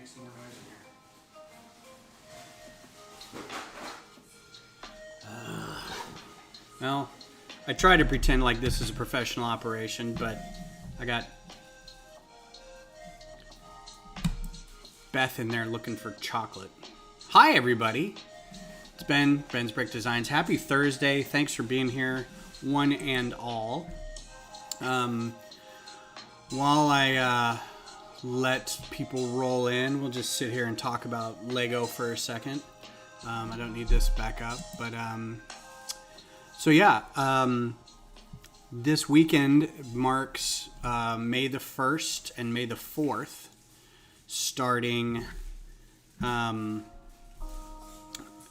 make some more noise in here. Well, I try to pretend like this is a professional operation, but I got Beth in there looking for chocolate. Hi, everybody. It's Ben, Ben's Brick Designs. Happy Thursday. Thanks for being here, one and all. While I let people roll in, we'll just sit here and talk about Lego for a second. I don't need this back up, but so yeah, this weekend marks May the 1st and May the 4th, starting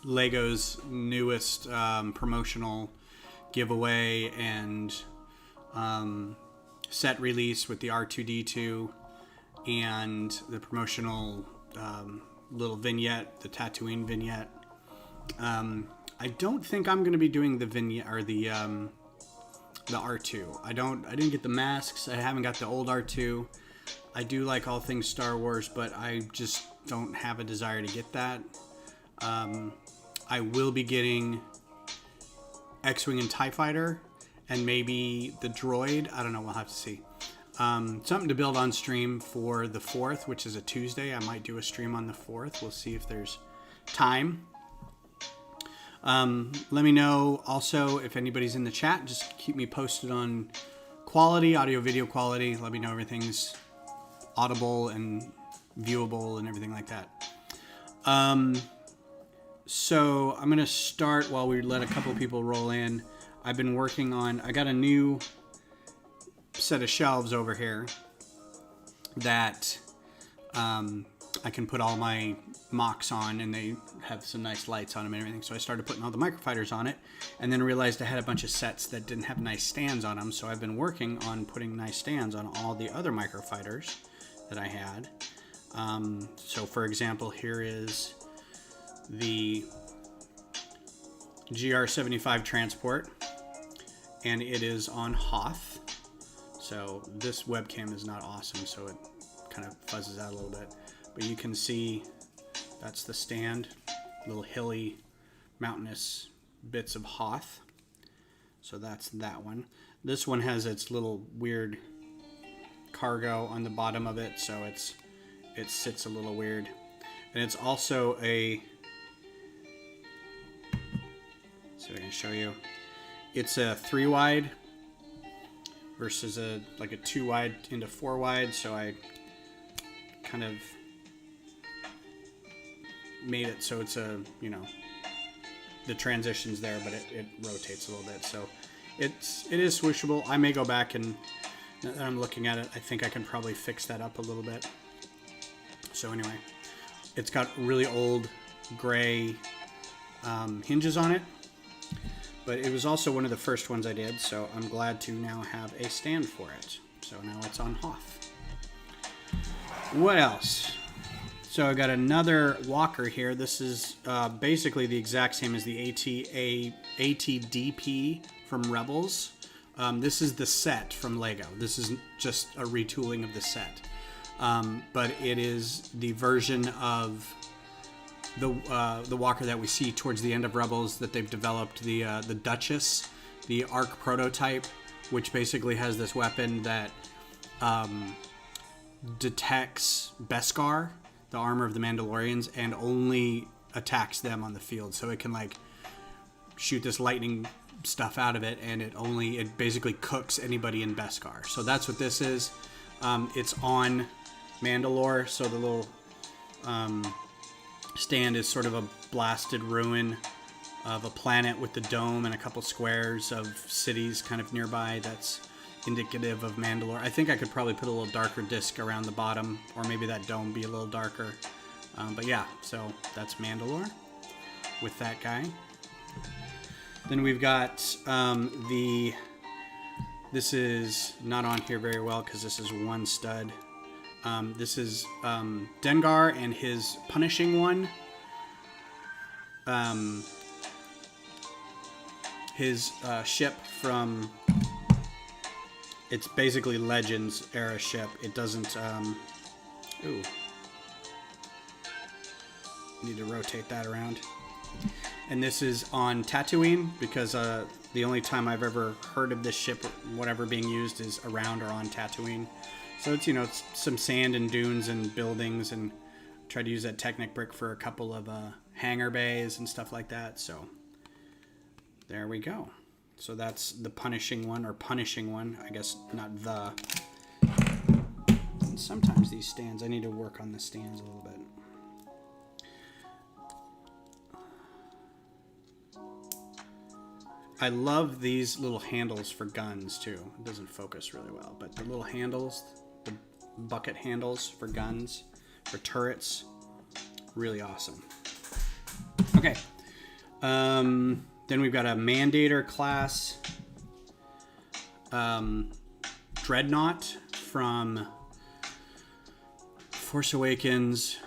Lego's newest promotional giveaway and set release with the R2-D2 and the promotional little vignette, the Tatooine vignette. I don't think I'm going to be doing the vignette or the R2. I didn't get the masks. I haven't got the old R2. I do like all things Star Wars, but I just don't have a desire to get that. I will be getting X-Wing and TIE Fighter and maybe the droid. I don't know. We'll have to see. Something to build on stream for the 4th, which is a Tuesday. I might do a stream on the 4th. We'll see if there's time. Let me know also if anybody's in the chat. Just keep me posted on quality, audio, video quality. Let me know everything's audible and viewable and everything like that. So I'm going to start while we let a couple people roll in. I've been working on, I got a new set of shelves over here that I can put all my mocks on, and they have some nice lights on them and everything. So I started putting all the Microfighters on it, and then realized I had a bunch of sets that didn't have nice stands on them. So I've been working on putting nice stands on all the other Microfighters that I had. So for example, here is the Gr75 Transport, and it is on Hoth. So this webcam is not awesome, so it kind of fuzzes out a little bit. But you can see that's the stand, little hilly, mountainous bits of Hoth. So that's that one. This one has its little weird cargo on the bottom of it, so it sits a little weird. And it's also a, so I can show you. It's a 3-wide versus a 2-wide into 4-wide, so I kind of made it so it's a, the transition's there, but it rotates a little bit. So it is swooshable. I may go back and, now that I'm looking at it, I think I can probably fix that up a little bit. So anyway, it's got really old gray hinges on it, but it was also one of the first ones I did, so I'm glad to now have a stand for it. So now it's on Hoth. What else? So I got another walker here. This is basically the exact same as the ATDP from Rebels. This is the set from Lego. This isn't just a retooling of the set, but it is the version of the walker that we see towards the end of Rebels that they've developed, the Duchess, the Arc prototype, which basically has this weapon that detects Beskar, the armor of the Mandalorians, and only attacks them on the field. So it can shoot this lightning stuff out of it, and it basically cooks anybody in Beskar. So that's what this is. It's on Mandalore, so the little stand is sort of a blasted ruin of a planet with the dome and a couple squares of cities kind of nearby. That's indicative of Mandalore. I think I could probably put a little darker disc around the bottom, or maybe that dome be a little darker. But yeah, so that's Mandalore with that guy. Then we've got this is not on here very well because this is one stud. This is Dengar and his punishing one. His ship from, it's basically Legends era ship. It doesn't, ooh, Need to rotate that around. And this is on Tatooine because the only time I've ever heard of this ship, whatever being used, is around or on Tatooine. So it's, you know, it's some sand and dunes and buildings, and try to use that Technic brick for a couple of hangar bays and stuff like that. So there we go. So that's the punishing one, or punishing one, I guess, not the. And sometimes these stands, I need to work on the stands a little bit. I love these little handles for guns too. It doesn't focus really well, but the little handles, the bucket handles for guns, for turrets, really awesome. Okay. Then we've got a Mandator class Dreadnought from Force Awakens,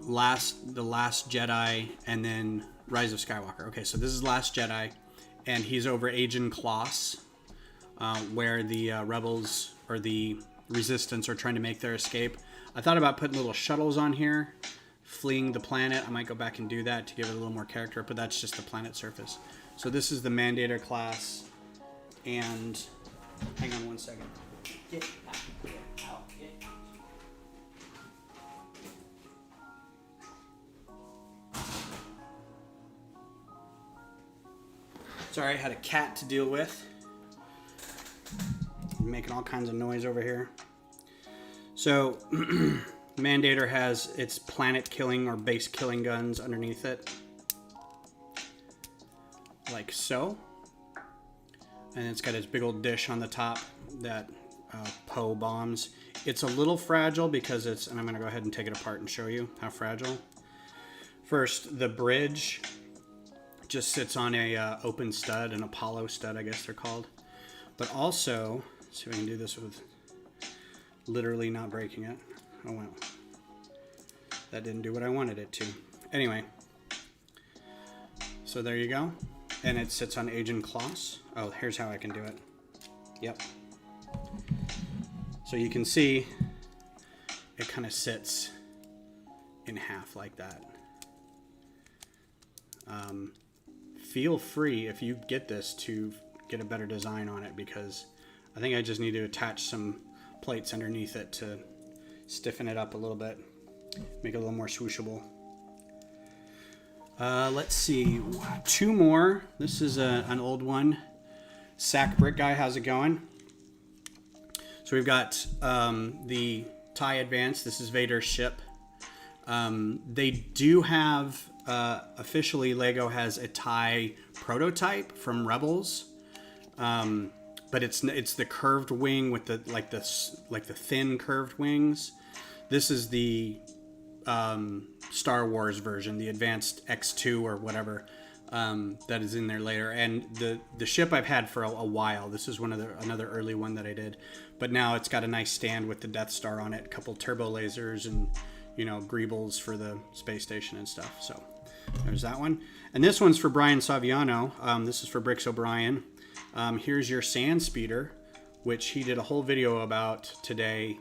The Last Jedi, and then Rise of Skywalker. Okay, so this is Last Jedi. And he's over Agen Kloss, where the rebels or the resistance are trying to make their escape. I thought about putting little shuttles on here, fleeing the planet. I might go back and do that to give it a little more character, but that's just the planet surface. So this is the Mandator class, and hang on one second. Get out. Sorry, I had a cat to deal with. Making all kinds of noise over here. So, Mandator has its planet killing or base killing guns underneath it. Like so. And it's got its big old dish on the top that Poe bombs. It's a little fragile because it's, and I'm going to go ahead and take it apart and show you how fragile. First, the bridge just sits on a open stud, an Apollo stud, I guess they're called. But also, let's see if I can do this with literally not breaking it. Oh well, that didn't do what I wanted it to. Anyway, so there you go, and it sits on Agen Kloss. Oh, here's how I can do it. Yep. So you can see it kind of sits in half like that. Feel free, if you get this, to get a better design on it, because I think I just need to attach some plates underneath it to stiffen it up a little bit, make it a little more swooshable. Let's see, two more. This is an old one. Sack Brick Guy, how's it going? So we've got the TIE Advance. This is Vader's ship. They do have... officially, Lego has a TIE prototype from Rebels, but it's the curved wing with the like the thin curved wings. This is the Star Wars version, the Advanced X2 or whatever, that is in there later. And the ship I've had for a while. This is another early one that I did, but now it's got a nice stand with the Death Star on it, a couple turbo lasers, and greebles for the space station and stuff. So there's that one. And this one's for Brian Saviano. This is for Bricks O'Brien. Here's your sand speeder, which he did a whole video about today.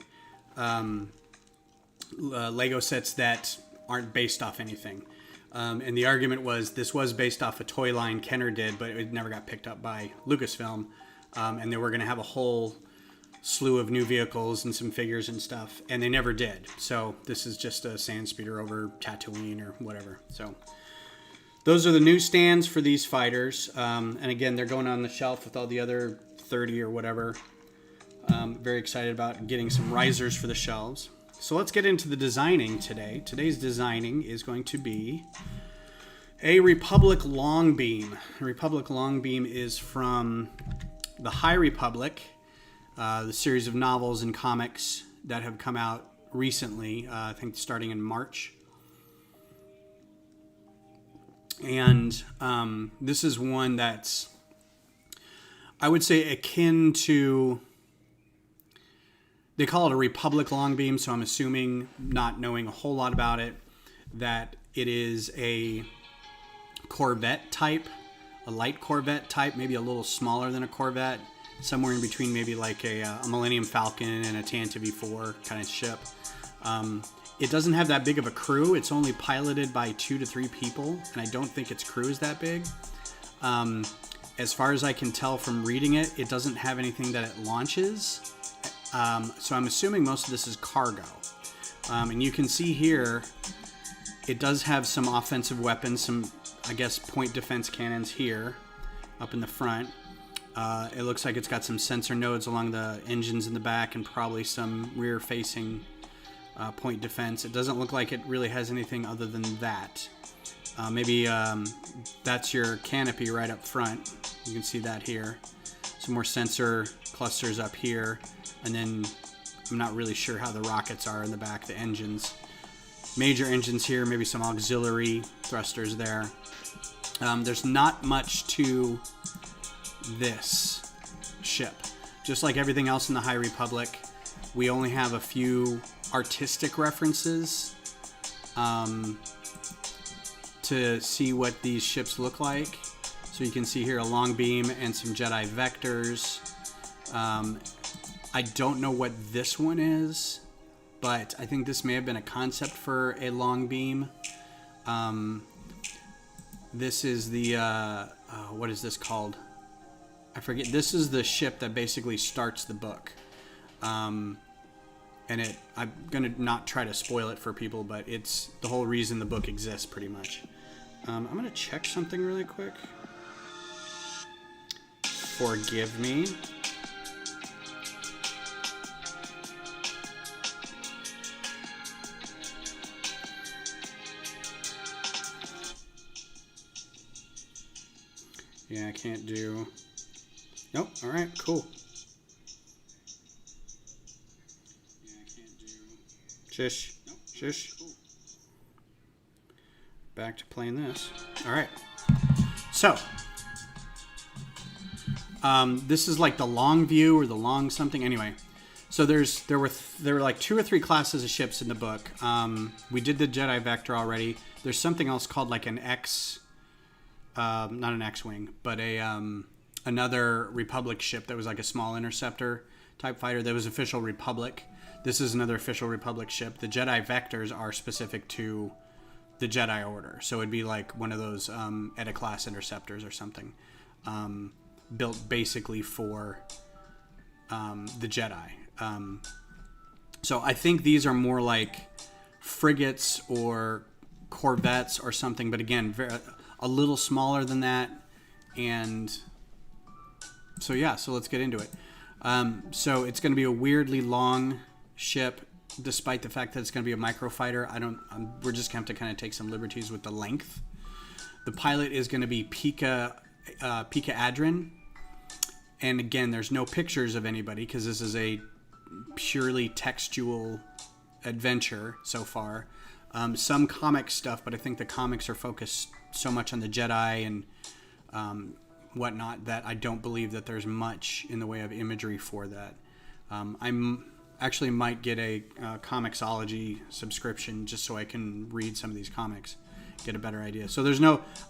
Lego sets that aren't based off anything. And the argument was this was based off a toy line Kenner did, but it never got picked up by Lucasfilm. And they were going to have a whole slew of new vehicles and some figures and stuff, and they never did. So this is just a sand speeder over Tatooine or whatever. So those are the new stands for these fighters, and again, they're going on the shelf with all the other 30 or whatever. Very excited about getting some risers for the shelves. So let's get into the designing today. Today's designing is going to be a Republic Longbeam. Republic Longbeam is from the High Republic, the series of novels and comics that have come out recently, I think starting in March. And this is one that's, I would say, akin to, they call it a Republic Longbeam, so I'm assuming, not knowing a whole lot about it, that it is a Corvette type, a light Corvette type, maybe a little smaller than a Corvette, somewhere in between maybe like a Millennium Falcon and a Tantive 4 kind of ship. it doesn't have that big of a crew. It's only piloted by 2 to 3 people, and I don't think its crew is that big. As far as I can tell from reading it, it doesn't have anything that it launches. So I'm assuming most of this is cargo. And you can see here, it does have some offensive weapons, some, I guess, point defense cannons here up in the front. It looks like it's got some sensor nodes along the engines in the back and probably some rear-facing point defense. It doesn't look like it really has anything other than that. Maybe that's your canopy right up front. You can see that here. Some more sensor clusters up here. And then I'm not really sure how the rockets are in the back, the engines. Major engines here, maybe some auxiliary thrusters there. There's not much to this ship. Just like everything else in the High Republic, we only have a few artistic references to see what these ships look like. So you can see here a Longbeam and some Jedi vectors. I don't know what this one is, but I think this may have been a concept for a Longbeam. This is the, what is this called? I forget. This is the ship that basically starts the book. And I'm going to not try to spoil it for people, but it's the whole reason the book exists, pretty much. I'm going to check something really quick. Forgive me. Yeah, I can't do... Nope, alright, cool. Yeah, I can't do... Shush. Nope. Shush. Cool. Back to playing this. Alright. So. This is like the long view or the long something. Anyway. So there were like 2 or 3 classes of ships in the book. We did the Jedi Vector already. There's something else called like an X... not an X-Wing, but another Republic ship that was like a small interceptor type fighter that was official Republic. This is another official Republic ship. The Jedi Vectors are specific to the Jedi Order. So it'd be like one of those Eta-class interceptors or something. Built basically for the Jedi. So I think these are more like frigates or corvettes or something. But again, a little smaller than that. And so yeah, so let's get into it. So it's going to be a weirdly long ship, despite the fact that it's going to be a microfighter. We're just going to have to kind of take some liberties with the length. The pilot is going to be Pika Adrin. And again, there's no pictures of anybody because this is a purely textual adventure so far. Some comic stuff, but I think the comics are focused so much on the Jedi and whatnot that I don't believe that there's much in the way of imagery for that. I'm actually might get a Comixology subscription just so I can read some of these comics, get a better idea. So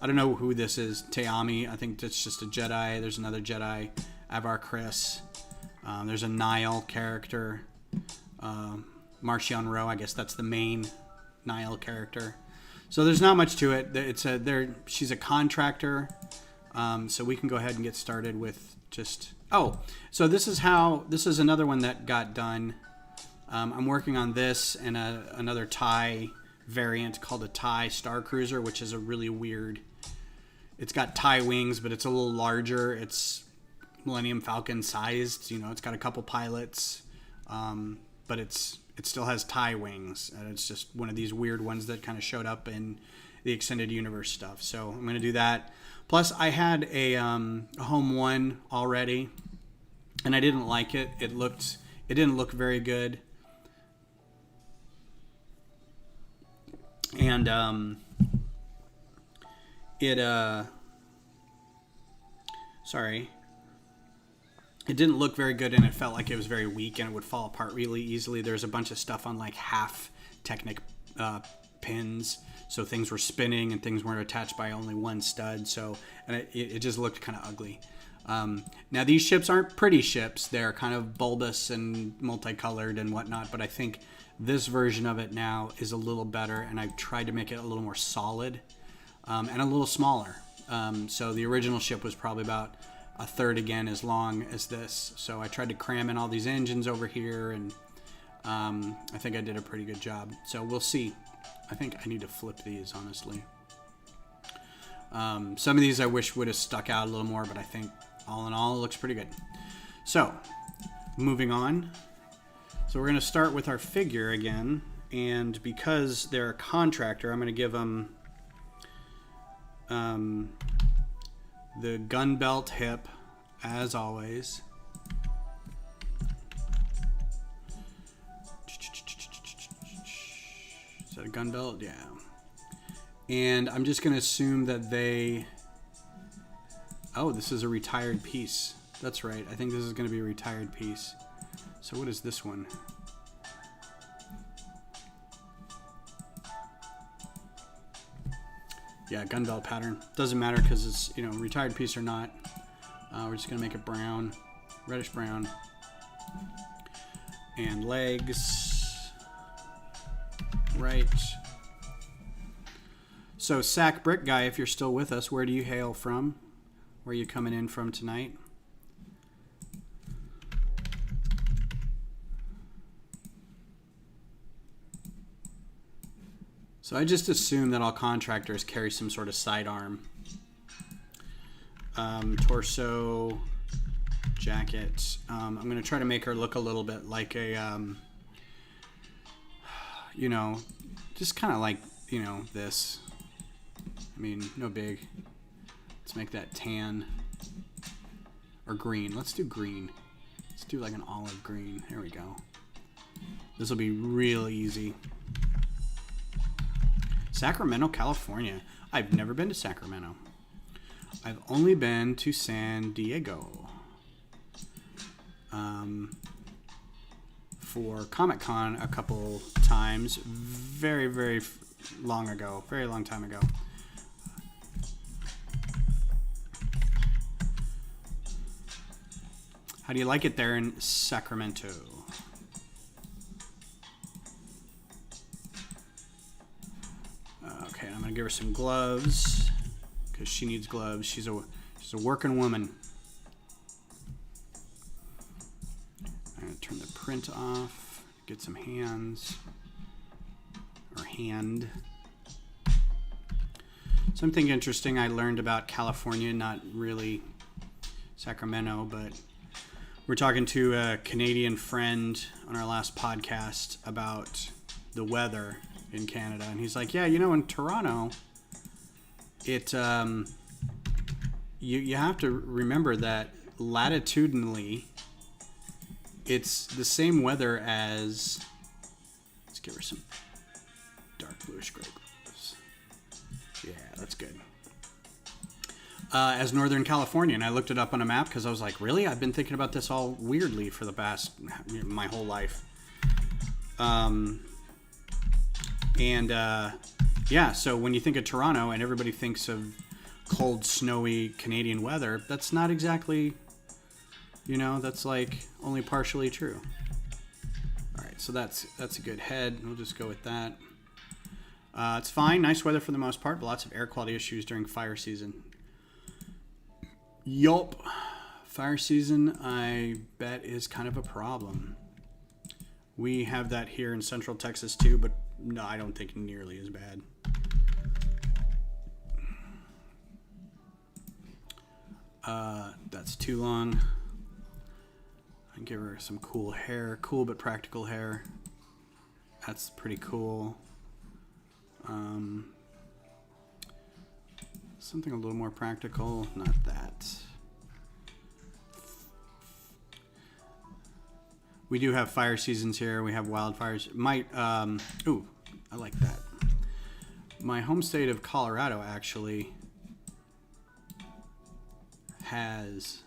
I don't know who this is. Teami, I think that's just a Jedi. There's another Jedi, Avar Kriss. There's a Nihil character. Marchion Ro, I guess that's the main Nihil character. So there's not much to it. She's a contractor. So we can go ahead and get started with just... Oh, so this is another one that got done. I'm working on this and another TIE variant called a TIE Star Cruiser, which is a really weird... It's got TIE wings, but it's a little larger. It's Millennium Falcon sized. It's got a couple pilots, but it still has TIE wings. And it's just one of these weird ones that kind of showed up in the extended universe stuff. So I'm going to do that. Plus, I had a Home 1 already, and I didn't like it. It didn't look very good. And it didn't look very good, and it felt like it was very weak, and it would fall apart really easily. There's a bunch of stuff on like half Technic pins, so things were spinning and things weren't attached by only one stud. So, and it just looked kind of ugly. Now these ships aren't pretty ships; they're kind of bulbous and multicolored and whatnot. But I think This version of it now is a little better, and I've tried to make it a little more solid and a little smaller. So the original ship was probably about a third again as long as this. So I tried to cram in all these engines over here, and I think I did a pretty good job. So we'll see. I think I need to flip these, honestly. Some of these I wish would have stuck out a little more, but I think all in all it looks pretty good. So moving on. So we're going to start with our figure again, and because they're a contractor, I'm going to give them the gun belt hip, as always. Is that a gun belt? Yeah. And I'm just going to assume that they... Oh, this is a retired piece. That's right. I think this is going to be a retired piece. So what is this one? Yeah, gun belt pattern. Doesn't matter because it's, you know, retired piece or not. We're just going to make it brown, reddish brown. And legs. Right. So, Sack Brick Guy, if you're still with us, where do you hail from? Where are you coming in from tonight? So I just assume that all contractors carry some sort of sidearm. Torso, jacket. I'm going to try to make her look a little bit like a, you know, just kind of like, you know, this. I mean, no big. Let's make that tan. Or green. Let's do green. Let's do like an olive green. There we go. This will be real easy. Sacramento, California. I've never been to Sacramento. I've only been to San Diego for Comic-Con a couple times. Very, very long ago. Very long time ago. How do you like it there in Sacramento? Okay, I'm gonna give her some gloves because she needs gloves. She's a working woman. I'm gonna turn the print off. Get some hands or hand. Something interesting I learned about California, not really Sacramento, but we're talking to a Canadian friend on our last podcast about the weather in Canada, and he's like, yeah, you know, in Toronto, it you have to remember that latitudinally it's the same weather as, let's give her some dark bluish gray gloves. Yeah, that's good. As Northern California, and I looked it up on a map because I was like, really? I've been thinking about this all weirdly for the past, my whole life. Yeah, so when you think of Toronto and everybody thinks of cold, snowy Canadian weather, that's not exactly, you know, that's like only partially true. All right, so that's a good head. We'll just go with that. It's fine. Nice weather for the most part, but lots of air quality issues during fire season. Yup. Fire season, I bet, is kind of a problem. We have that here in Central Texas too, but no, I don't think nearly as bad. That's too long. I give her some cool hair, cool but practical hair. That's pretty cool. Something a little more practical, not that. We do have fire seasons here. We have wildfires. Ooh, I like that. My home state of Colorado actually has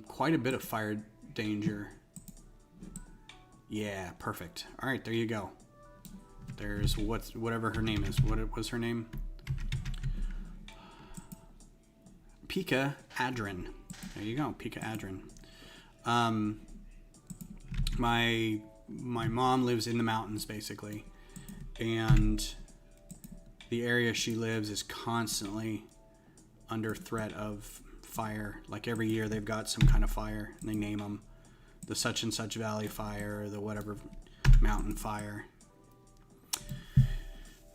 quite a bit of fire danger. Yeah, perfect. All right, there you go. There's whatever her name is. What was her name? Pika Adrin. There you go, Pika Adrin. My my mom lives in the mountains basically, and the area she lives is constantly under threat of fire. Like every year they've got some kind of fire, and they name them the such and such valley fire, or the whatever mountain fire.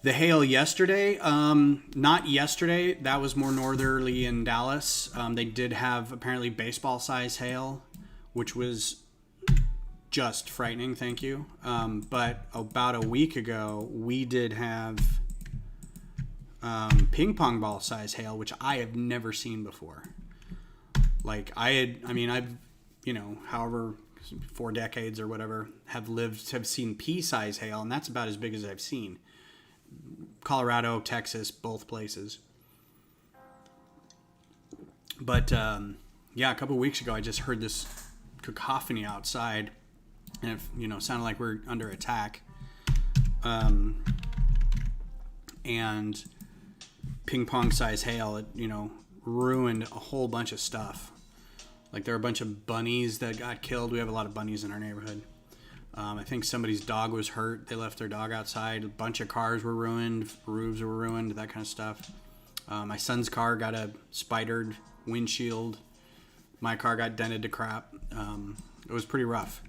The hail yesterday, not yesterday, that was more northerly in Dallas. They did have apparently baseball size hail, which was just frightening, thank you. But about a week ago, we did have ping pong ball size hail, which I have never seen before. Like I've, you know, however 4 decades or whatever, have seen pea size hail, and that's about as big as I've seen. Colorado, Texas, both places. But yeah, a couple of weeks ago, I just heard this cacophony outside, and it, you know, sounded like we're under attack. And ping pong size hail, it, you know, ruined a whole bunch of stuff. Like there were a bunch of bunnies that got killed. We have a lot of bunnies in our neighborhood. I think somebody's dog was hurt. They left their dog outside. A bunch of cars were ruined. Roofs were ruined. That kind of stuff. My son's car got a spidered windshield. My car got dented to crap. It was pretty rough.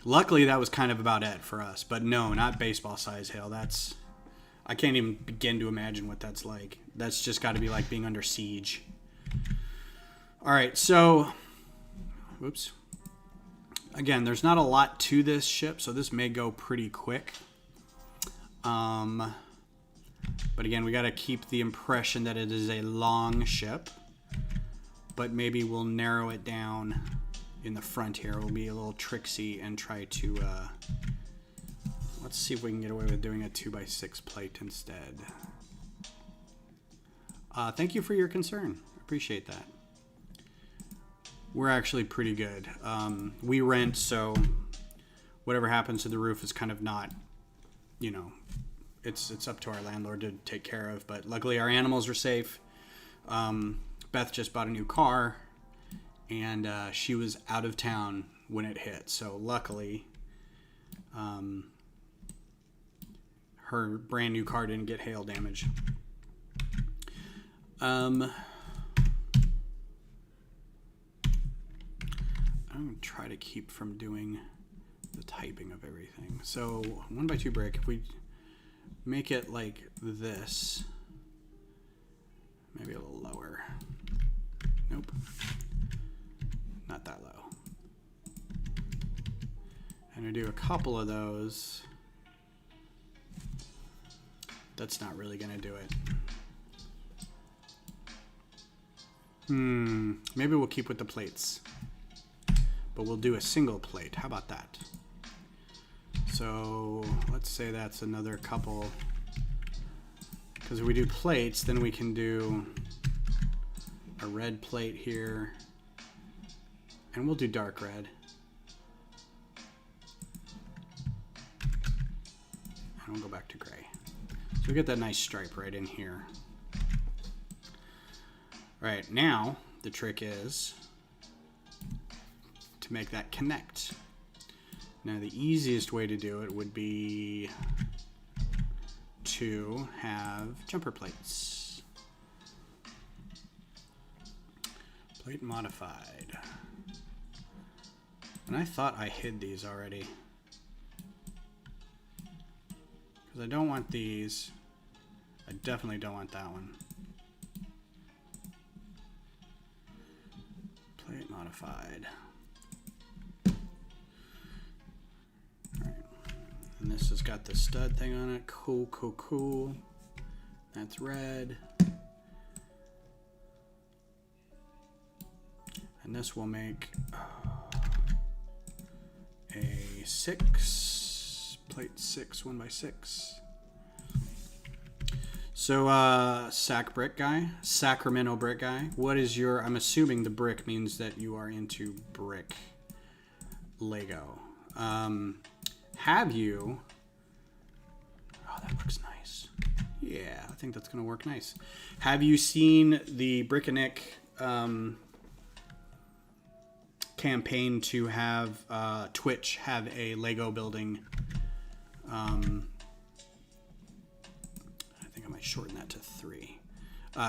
Luckily, that was kind of about it for us. But no, not baseball size hail. I can't even begin to imagine what that's like. That's just got to be like being under siege. All right, so, whoops. Again, there's not a lot to this ship, so this may go pretty quick. But again, we got to keep the impression that it is a long ship. But maybe we'll narrow it down in the front here. We'll be a little tricksy and try to... let's see if we can get away with doing a 2x6 plate instead. Thank you for your concern. Appreciate that. We're actually pretty good. We rent, so whatever happens to the roof is kind of not, you know, it's up to our landlord to take care of. But luckily our animals are safe. Beth just bought a new car, and she was out of town when it hit. So luckily, her brand new car didn't get hail damage. I'm going to try to keep from doing the typing of everything. So 1x2 brick, if we make it like this, maybe a little lower. Nope. Not that low. And I do a couple of those. That's not really going to do it. Maybe we'll keep with the plates. But we'll do a single plate. How about that? So let's say that's another couple. Because if we do plates, then we can do a red plate here. And we'll do dark red. And we'll go back to gray. So we get that nice stripe right in here. All right, now the trick is to make that connect. Now the easiest way to do it would be to have jumper plates. Plate modified. And I thought I hid these already. Because I don't want these. I definitely don't want that one. Plate modified. And this has got the stud thing on it. Cool, cool, cool. That's red. And this will make a 6. Plate 6, 1x6. So, Sac Brick Guy. Sacramento Brick Guy. What is your... I'm assuming the brick means that you are into brick Lego. Have you... Oh, that looks nice. Yeah, I think that's going to work nice. Have you seen the Brick-a-Nick campaign to have Twitch have a Lego building. I think I might shorten that to 3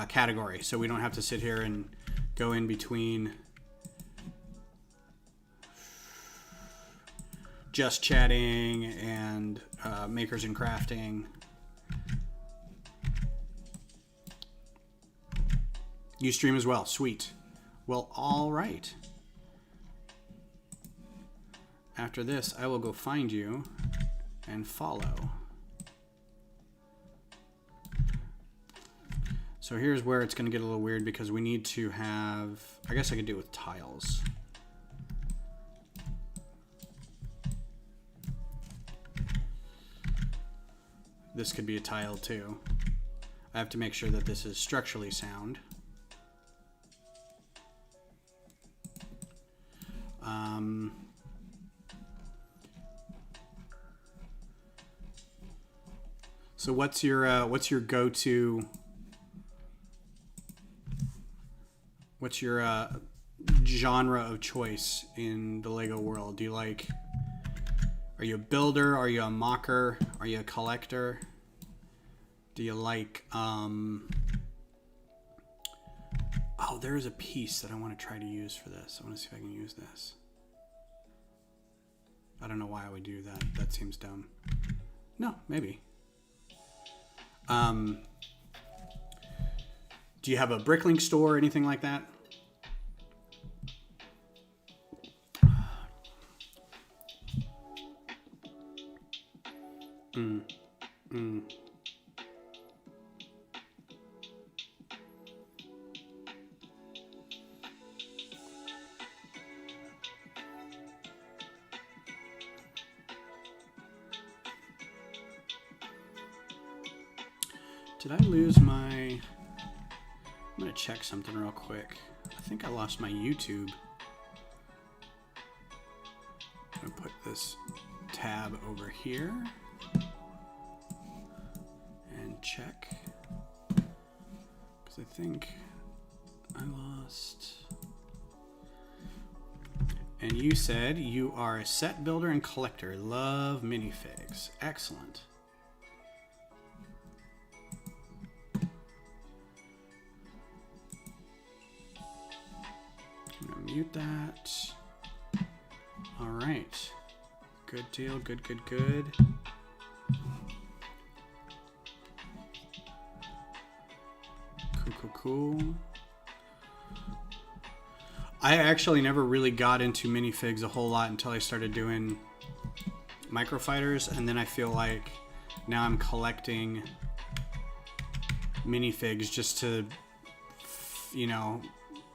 category, so we don't have to sit here and go in between just chatting and makers and crafting. You stream as well. Sweet. Well, all right. After this, I will go find you and follow. So here's where it's going to get a little weird because we need to have... I guess I could do it with tiles. This could be a tile too. I have to make sure that this is structurally sound. So what's your go-to? What's your genre of choice in the Lego world? Do you like? Are you a builder? Are you a mocker? Are you a collector? Do you like? Oh, there is a piece that I want to try to use for this. I want to see if I can use this. I don't know why I would do that. That seems dumb. No, maybe. Do you have a Bricklink store or anything like that? Did I lose my... I'm going to check something real quick. I think I lost my YouTube. I'm going to put this tab over here and check. Because I think I lost... And you said you are a set builder and collector. Love minifigs. Excellent. Mute that. All right. Good deal. Good, good, good. Cool, cool, cool. I actually never really got into minifigs a whole lot until I started doing Microfighters, and then I feel like now I'm collecting minifigs just to, you know,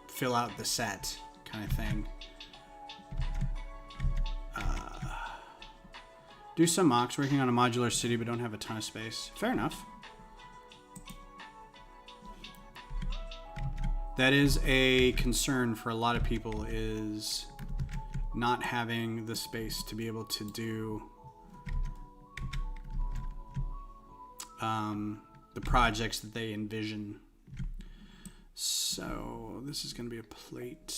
fill out the set kind of thing. Do some mocks, working on a modular city but don't have a ton of space. Fair enough. That is a concern for a lot of people, is not having the space to be able to do the projects that they envision. So this is going to be a plate.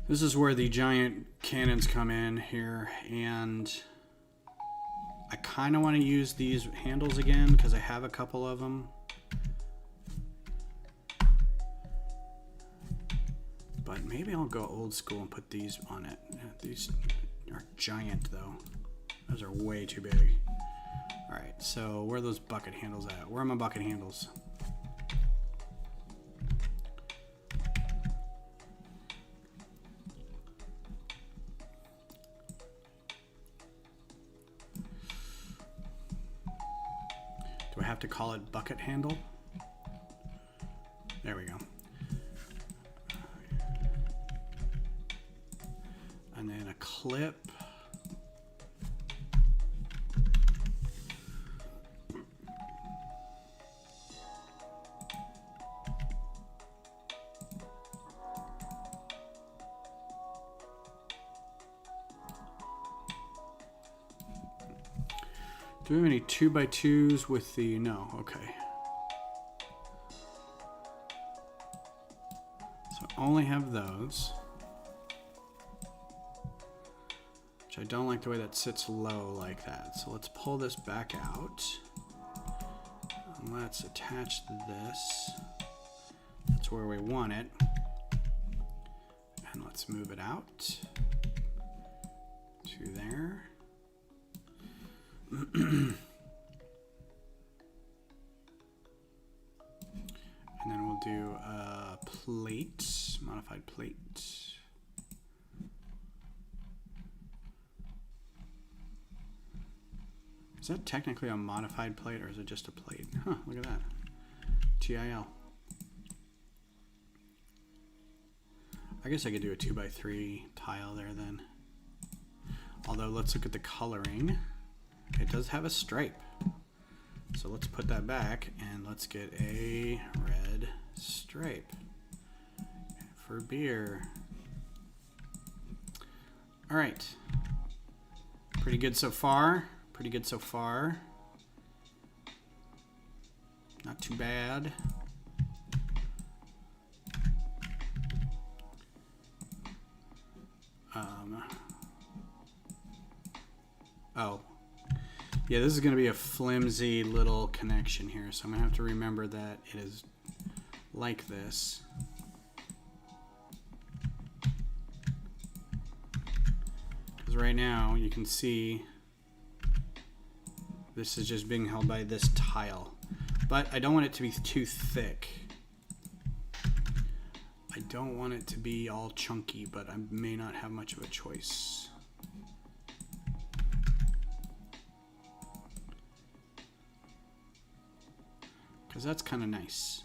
This is where the giant cannons come in here, and I kind of want to use these handles again because I have a couple of them. But maybe I'll go old school and put these on it. These are giant though. Those are way too big. All right, so where are those bucket handles at? Where are my bucket handles? Do I have to call it bucket handle? There we go. And then a clip. Do we have any 2x2s with the, no, okay. So I only have those. Which I don't like the way that sits low like that. So let's pull this back out. And let's attach this. That's where we want it. And let's move it out to there. And then we'll do a plate, modified plate. Is that technically a modified plate or is it just a plate? Huh, look at that. TIL. I guess I could do a 2x3 tile there then. Although let's look at the coloring. It does have a stripe. So let's put that back and let's get a red stripe for beer. All right. Pretty good so far. Pretty good so far. Not too bad. Oh. Yeah, this is going to be a flimsy little connection here, so I'm going to have to remember that it is like this. Because right now, you can see this is just being held by this tile. But I don't want it to be too thick. I don't want it to be all chunky, but I may not have much of a choice. Because that's kind of nice.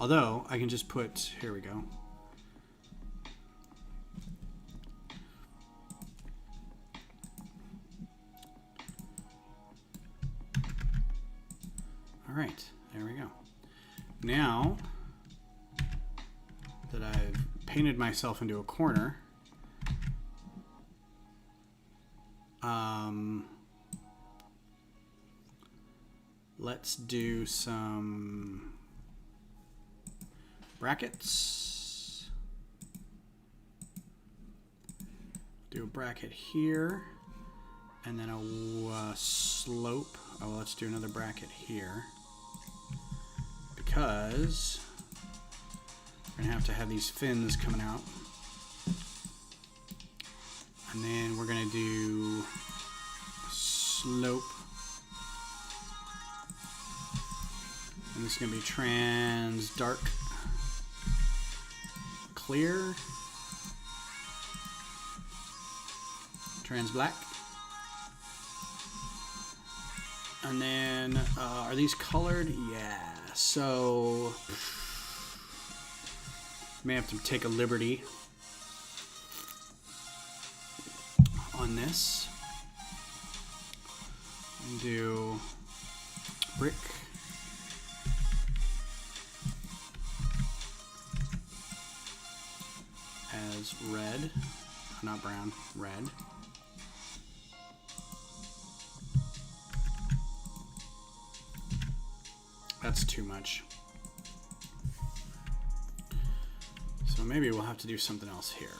Although, I can just put, here we go. All right, there we go. Now that I've painted myself into a corner, let's do some brackets. Do a bracket here, and then a slope. Oh, let's do another bracket here, because we're gonna have to have these fins coming out. And then we're gonna do slope. And this is going to be trans dark clear, trans black, and then are these colored? Yeah, so may have to take a liberty on this and do brick. As red, not brown, red. That's too much. So maybe we'll have to do something else here.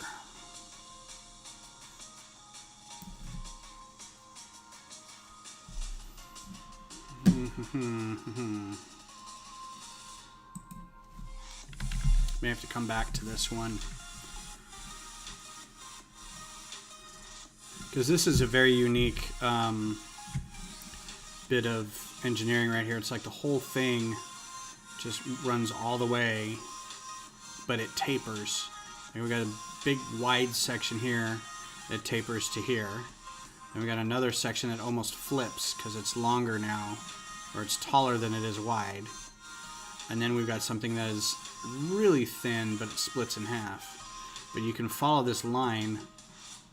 May have to come back to this one. Because this is a very unique bit of engineering right here. It's like the whole thing just runs all the way, but it tapers. And we got a big wide section here that tapers to here. And we got another section that almost flips because it's longer now, or it's taller than it is wide. And then we've got something that is really thin, but it splits in half. But you can follow this line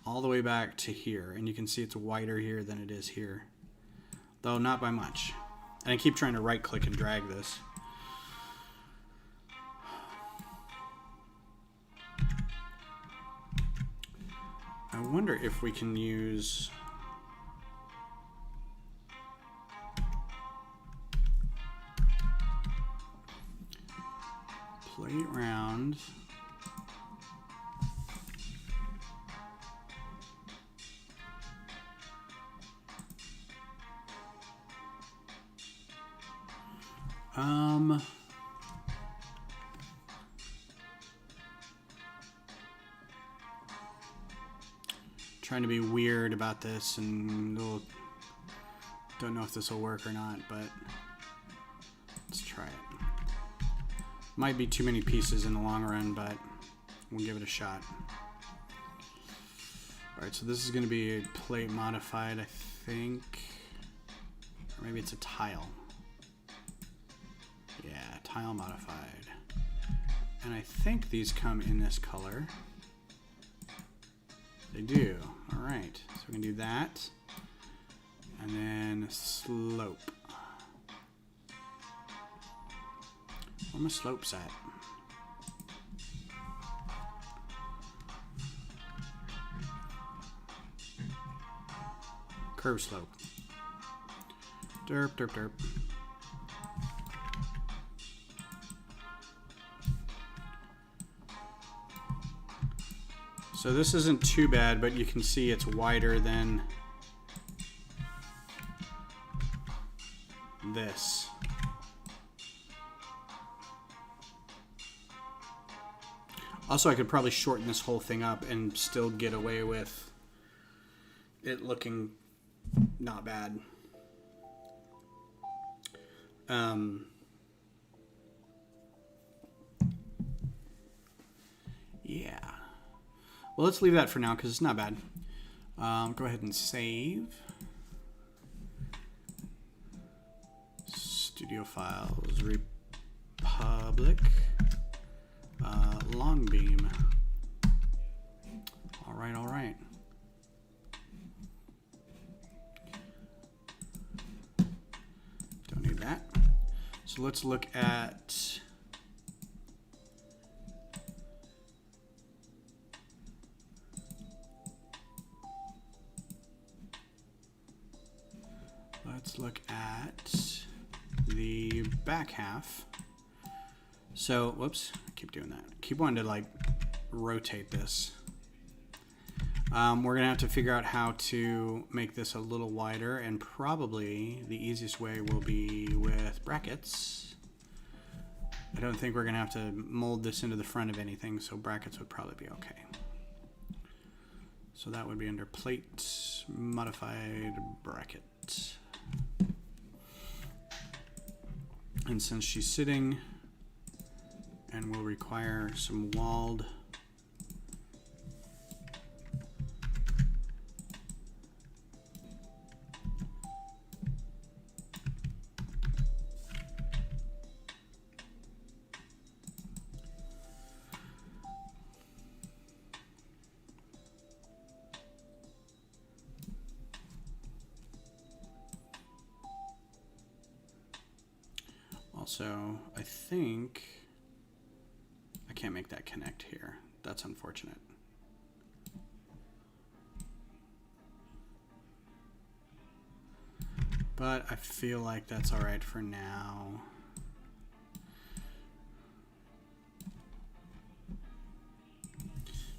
all the way back to here, and you can see it's wider here than it is here, though not by much. And I keep trying to right click and drag this. I wonder if we can use straight round. Trying to be weird about this, and don't know if this will work or not, but let's try it. Might be too many pieces in the long run, but we'll give it a shot. Alright, so this is going to be a plate modified, I think. Or maybe it's a tile. Yeah, tile modified. And I think these come in this color. They do. Alright, so we can do that. And then slope. Where my slopes at? Curve slope. Derp, derp, derp. So this isn't too bad, but you can see it's wider than this. Also, I could probably shorten this whole thing up and still get away with it looking not bad. Yeah. Well, let's leave that for now because it's not bad. Go ahead and save. Studio files, Republic, Longbeam. All right, all right. Don't need that. So let's look at the back half. So, whoops, I keep doing that. I keep wanting to like rotate this. We're gonna have to figure out how to make this a little wider, and probably the easiest way will be with brackets. I don't think we're gonna have to mold this into the front of anything, so brackets would probably be okay. So that would be under plate, modified bracket. And since she's sitting and will require some walled also, I think I can't make that connect here. That's unfortunate. But I feel like that's all right for now.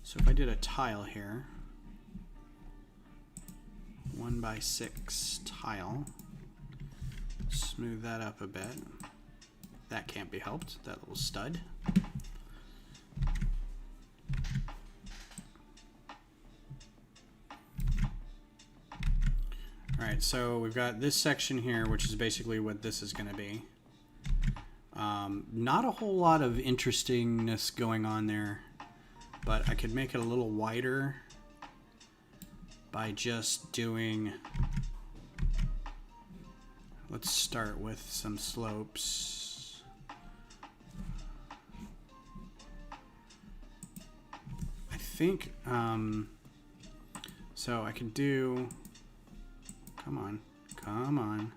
So if I did a tile here, 1x6 tile, smooth that up a bit. That can't be helped, that little stud. Alright, so we've got this section here, which is basically what this is going to be. Not a whole lot of interestingness going on there, but I could make it a little wider by just doing... Let's start with some slopes. I think, so I can do, come on, come on.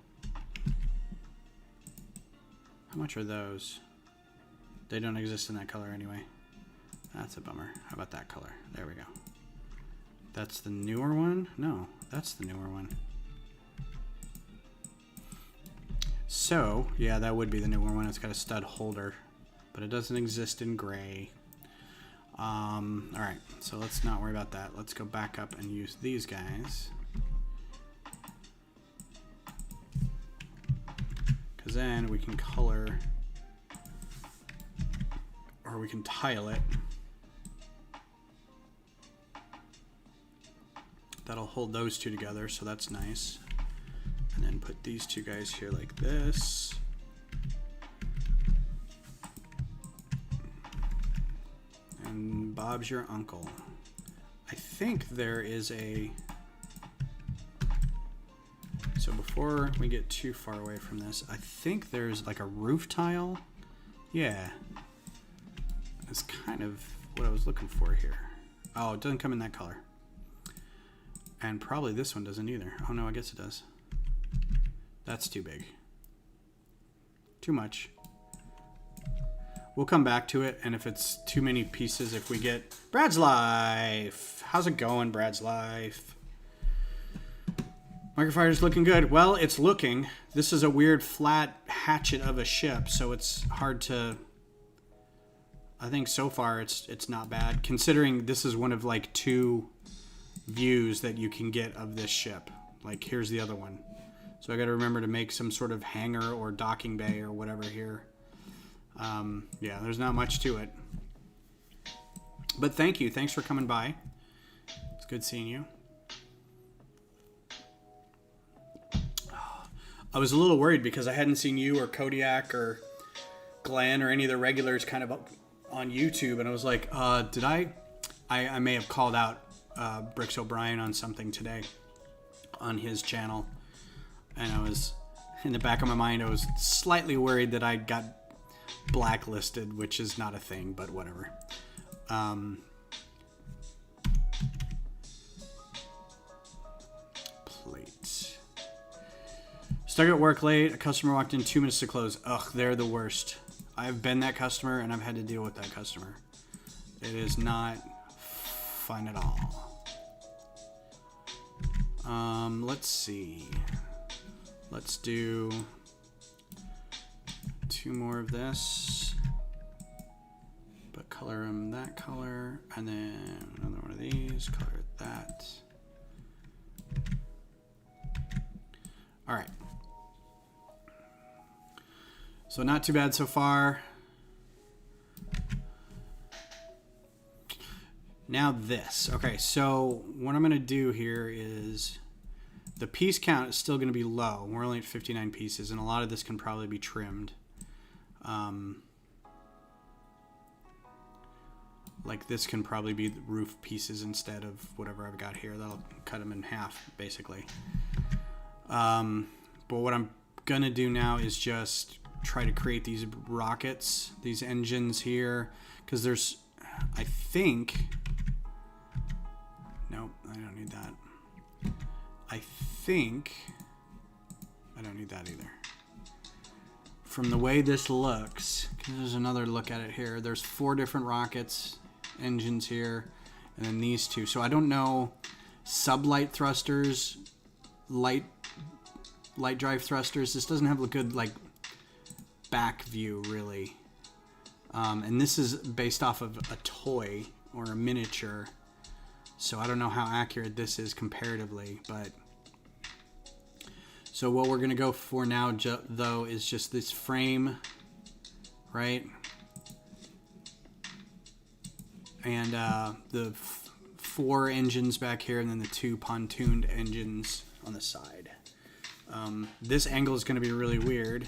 How much are those? They don't exist in that color anyway. That's a bummer. How about that color? There we go. That's the newer one? No, that's the newer one. So, yeah, that would be the newer one. It's got a stud holder. but it doesn't exist in gray. Alright, so let's not worry about that. Let's go back up and use these guys. Because then we can color, or we can tile it. That'll hold those two together, so that's nice. And then put these two guys here like this. And Bob's your uncle. I think there is a... So before we get too far away from this, I think there's like a roof tile. Yeah. That's kind of what I was looking for here. Oh, it doesn't come in that color. And probably this one doesn't either. Oh no, I guess it does. That's too big. Too much. We'll come back to it, and if it's too many pieces, if we get... Brad's Life! How's it going, Brad's Life? Microfighter's looking good. Well, it's looking. This is a weird flat hatchet of a ship, so it's hard to... I think so far it's not bad, considering this is one of like 2 views that you can get of this ship. Like, here's the other one. So I got to remember to make some sort of hangar or docking bay or whatever here. Yeah, there's not much to it. But thank you. Thanks for coming by. It's good seeing you. I was a little worried because I hadn't seen you or Kodiak or Glenn or any of the regulars kind of up on YouTube, and I was like, did I may have called out Bricks O'Brien on something today on his channel, and I was, in the back of my mind, I was slightly worried that I got blacklisted, which is not a thing, but whatever. Plate. Stuck at work late. A customer walked in 2 minutes to close. Ugh, they're the worst. I've been that customer, and I've had to deal with that customer. It is not fun at all. Let's see. Let's do 2 more of this. But color them that color, and then another one of these. Color it that. All right. So not too bad so far. Now this. Okay, so what I'm going to do here is the piece count is still going to be low. We're only at 59 pieces, and a lot of this can probably be trimmed. Like this can probably be the roof pieces instead of whatever I've got here. That'll cut them in half, basically. But what I'm going to do now is just try to create these rockets, these engines here, because there's, I think, nope, I don't need that. I think I don't need that either. From the way this looks, because there's another look at it here, there's 4 different rockets, engines here, and then these 2. So I don't know, sublight thrusters, light drive thrusters. This doesn't have a good like back view really, and this is based off of a toy or a miniature, so I don't know how accurate this is comparatively. But so what we're gonna go for now though is just this frame, right, and the 4 engines back here, and then the 2 pontooned engines on the side. This angle is going to be really weird,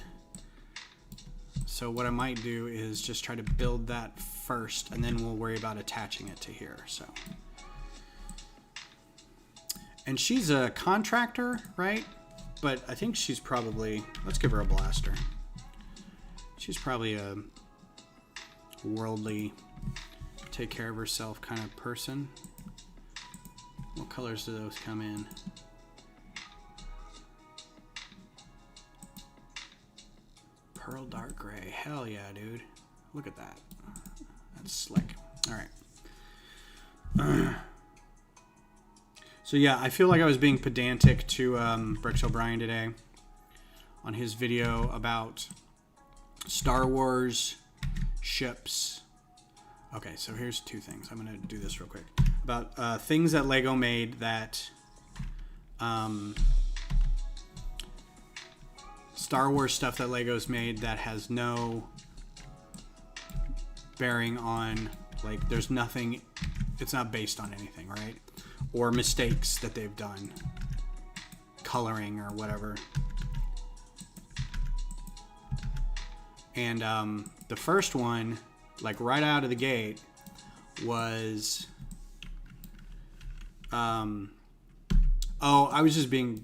so what I might do is just try to build that first, and then we'll worry about attaching it to here. So, and she's a contractor, right? But I think she's probably, let's give her a blaster. She's probably a worldly, take care of herself kind of person. What colors do those come in? Pearl dark gray. Hell yeah, dude. Look at that. That's slick. All right. So yeah, I feel like I was being pedantic to Bricks O'Brien today on his video about Star Wars ships. Okay, so here's two things. I'm going to do this real quick. About things that Lego made that Star Wars stuff that Lego's made that has no bearing on, like, there's nothing, it's not based on anything, right? Or mistakes that they've done, coloring or whatever. And the first one, like right out of the gate, was I was just being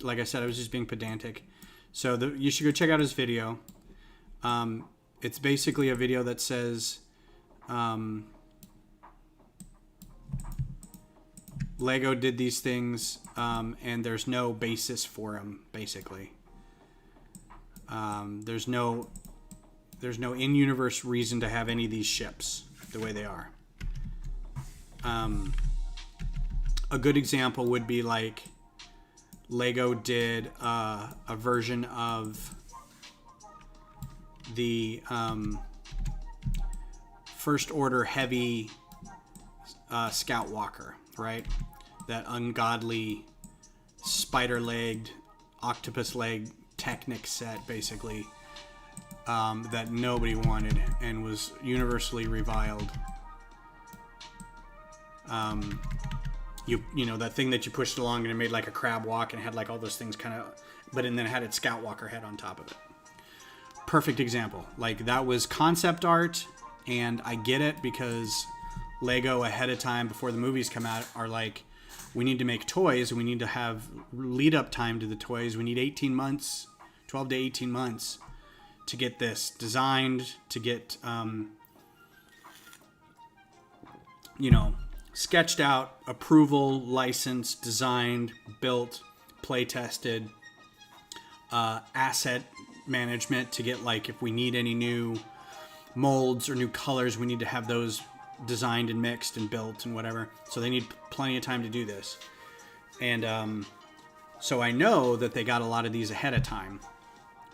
like I said, I was just being pedantic. So you should go check out his video. It's basically a video that says Lego did these things and there's no basis for them, basically. There's no in-universe reason to have any of these ships the way they are. A good example would be like Lego did a version of the First Order heavy Scout Walker, right? That ungodly spider-legged, octopus-legged Technic set, basically, that nobody wanted and was universally reviled. You know, that thing that you pushed along and it made like a crab walk and had like all those things kind of, but and then it had its Scout Walker head on top of it. Perfect example. Like, that was concept art, and I get it because Lego ahead of time before the movies come out are like, we need to make toys and we need to have lead up time to the toys. We need 18 months, 12 to 18 months to get this designed, to get, sketched out, approval, licensed, designed, built, play tested, asset management to get, like, if we need any new molds or new colors, we need to have those designed and mixed and built and whatever. So they need plenty of time to do this. And so I know that they got a lot of these ahead of time.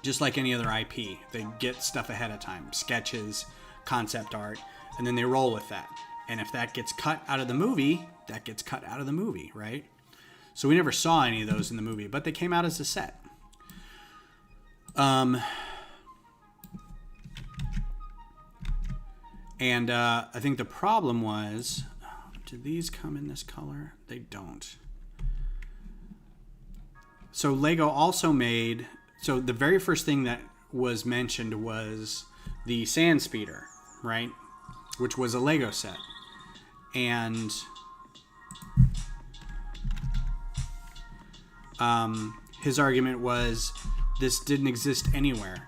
Just like any other IP, they get stuff ahead of time, sketches, concept art, and then they roll with that. And if that gets cut out of the movie, that gets cut out of the movie, right? So we never saw any of those in the movie, but they came out as a set. And I think the problem was, do these come in this color? They don't. So Lego also made, so the very first thing that was mentioned was the Sand Speeder, right? Which was a Lego set. And his argument was this didn't exist anywhere.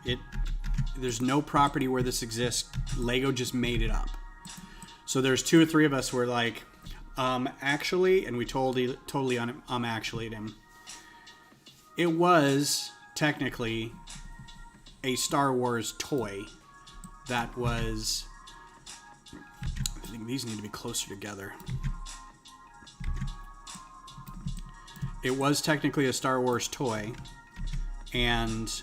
There's no property where this exists. Lego just made it up. So there's two or three of us who were like, actually, and we totally actually'd him. It was technically a Star Wars toy that was, I think these need to be closer together. It was technically a Star Wars toy, and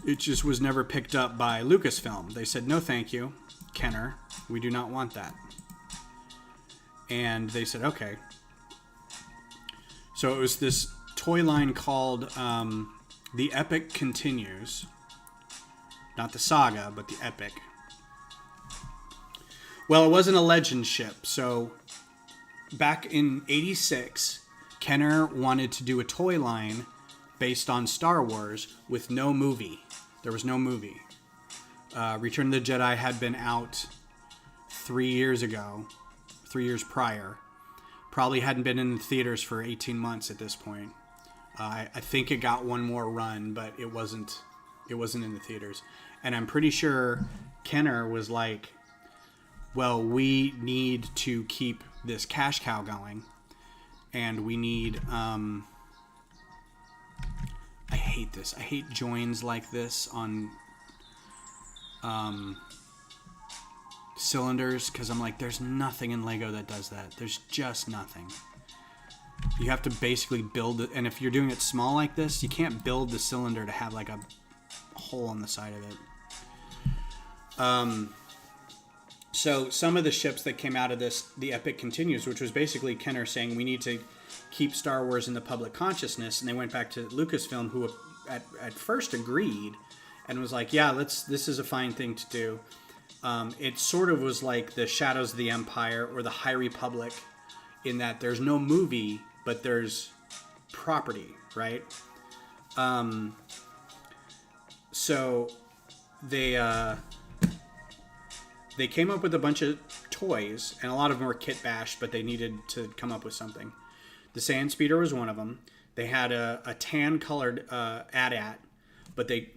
it just was never picked up by Lucasfilm. They said, no thank you, Kenner, we do not want that. And they said, okay. So it was this toy line called The Epic Continues. Not the saga, but the epic. Well, it wasn't a legend ship. So back in '86, Kenner wanted to do a toy line based on Star Wars with no movie. There was no movie. Return of the Jedi had been out 3 years ago, 3 years prior. Probably hadn't been in the theaters for 18 months at this point. I think it got one more run, but it wasn't in the theaters. And I'm pretty sure Kenner was like, well, we need to keep this cash cow going, and we need, I hate this. I hate joins like this on cylinders, because I'm like, there's nothing in Lego that does that. There's just nothing. You have to basically build it, and if you're doing it small like this, you can't build the cylinder to have like a hole on the side of it. So some of the ships that came out of this, the Epic Continues, which was basically Kenner saying we need to keep Star Wars in the public consciousness, and they went back to Lucasfilm, who at first agreed and was like, yeah, this is a fine thing to do. It sort of was like the Shadows of the Empire or the High Republic, in that there's no movie, but there's property, right? So they came up with a bunch of toys, and a lot of them were kit bashed, but they needed to come up with something. The Sand Speeder was one of them. They had a tan-colored AT-AT, but they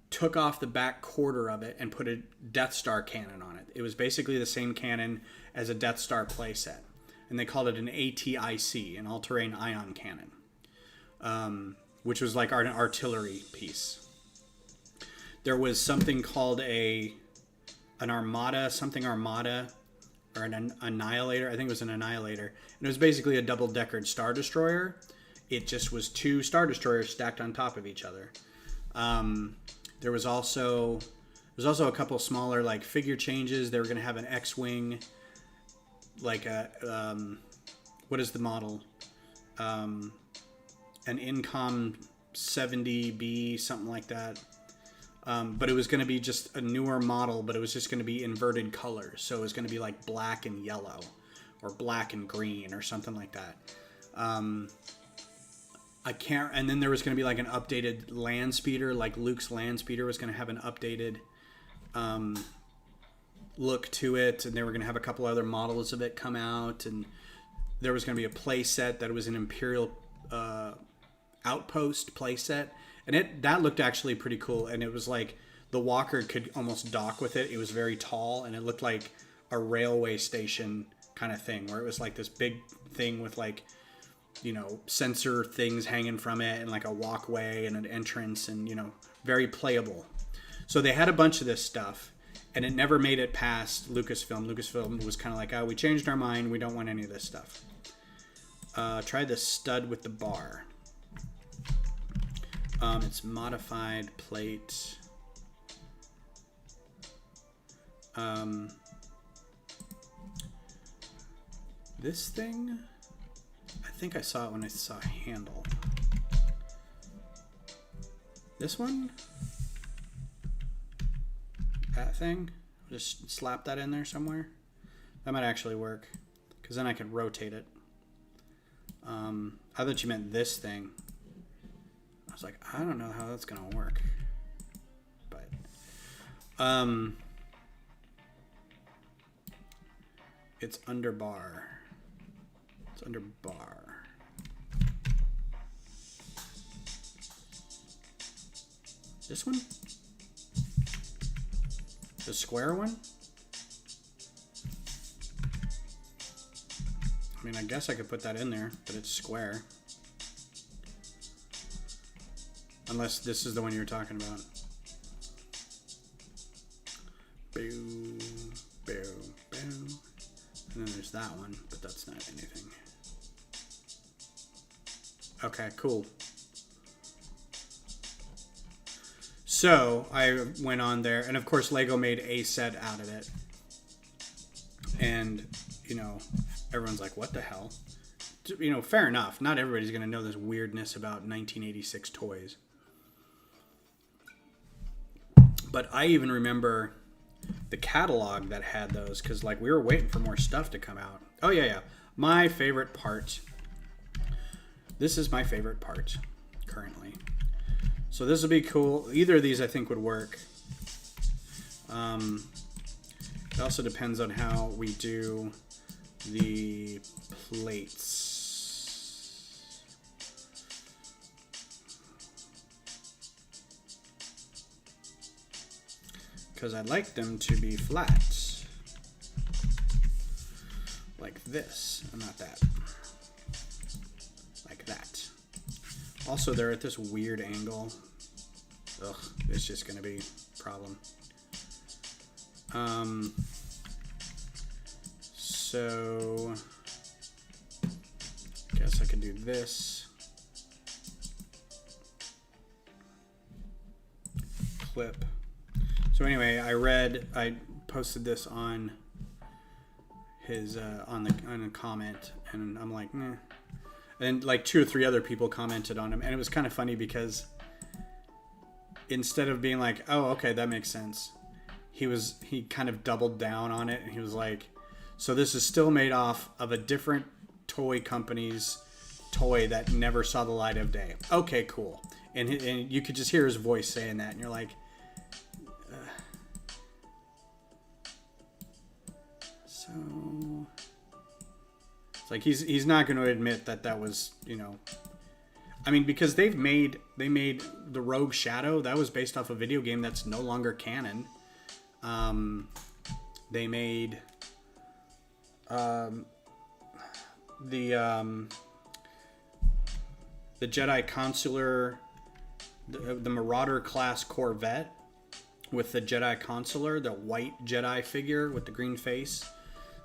took off the back quarter of it and put a Death Star cannon on it. It was basically the same cannon as a Death Star playset, and they called it an ATIC, an all-terrain ion cannon, which was like an artillery piece. There was something called an Armada, or an Annihilator. I think it was an Annihilator. And it was basically a double-deckered Star Destroyer. It just was two Star Destroyers stacked on top of each other. There was also a couple smaller like figure changes. They were going to have an X-Wing, like a what is the model? An Incom 70B, something like that. But it was going to be just a newer model, but it was just going to be inverted colors. So it was going to be like black and yellow, or black and green, or something like that. And then there was going to be like an updated land speeder, like Luke's land speeder was going to have an updated look to it, and they were going to have a couple other models of it come out, and there was going to be a play set that was an Imperial outpost play set. And that looked actually pretty cool. And it was like the walker could almost dock with it. It was very tall, and it looked like a railway station kind of thing, where it was like this big thing with like, you know, sensor things hanging from it, and like a walkway and an entrance, and, you know, very playable. So they had a bunch of this stuff, and it never made it past Lucasfilm. Lucasfilm was kind of like, oh, we changed our mind. We don't want any of this stuff. Try the stud with the bar. It's modified plate. This thing, I think I saw it when I saw handle. This one? That thing? Just slap that in there somewhere. That might actually work, because then I could rotate it. I thought you meant this thing. I was like, I don't know how that's gonna work, but it's under bar. It's under bar. This one? The square one? I mean, I guess I could put that in there, but it's square. Unless this is the one you were talking about. Boo, boo, boo. And then there's that one, but that's not anything. Okay, cool. So I went on there, and of course Lego made a set out of it. And, you know, everyone's like, what the hell? You know, fair enough. Not everybody's going to know this weirdness about 1986 toys. But I even remember the catalog that had those, because like we were waiting for more stuff to come out. Oh yeah. My favorite part. This is my favorite part currently. So this will be cool. Either of these I think would work. It also depends on how we do the plates. Because I'd like them to be flat. Like this, and not that. Like that. Also, they're at this weird angle. Ugh, it's just going to be a problem. So, I guess I could do this. Clip. So anyway, I posted this on his on a comment, and I'm like, meh. And like 2 or 3 other people commented on him, and it was kind of funny because instead of being like, oh, okay, that makes sense, he kind of doubled down on it, and he was like, so this is still made off of a different toy company's toy that never saw the light of day. Okay, cool. And you could just hear his voice saying that, and you're like, so it's like he's not going to admit that was, you know, I mean, because they made the Rogue Shadow, that was based off a video game that's no longer canon. They made the Jedi Consular, the Marauder class Corvette with the Jedi Consular, the white Jedi figure with the green face.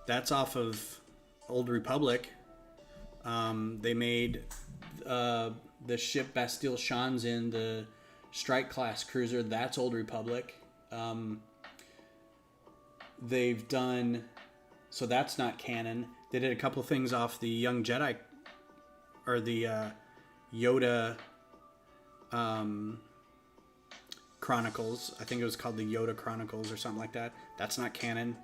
That's off of Old Republic. They made the ship Bastille Shan's in the Strike class cruiser. That's Old Republic. They've done, so that's not canon. They did a couple things off the Young Jedi, or the Yoda Chronicles. I think it was called the Yoda Chronicles or something like that. That's not canon.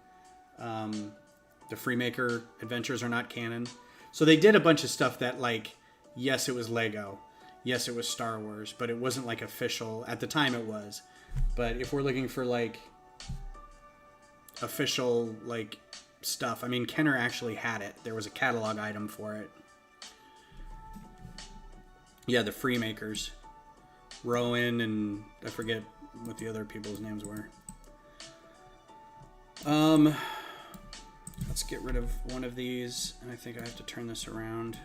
The Freemaker Adventures are not canon. So they did a bunch of stuff that, like, yes, it was Lego. Yes, it was Star Wars, but it wasn't like official. At the time it was. But if we're looking for like official like stuff, I mean, Kenner actually had it. There was a catalog item for it. Yeah, the Freemakers. Rowan and I forget what the other people's names were. Let's get rid of one of these, and I think I have to turn this around.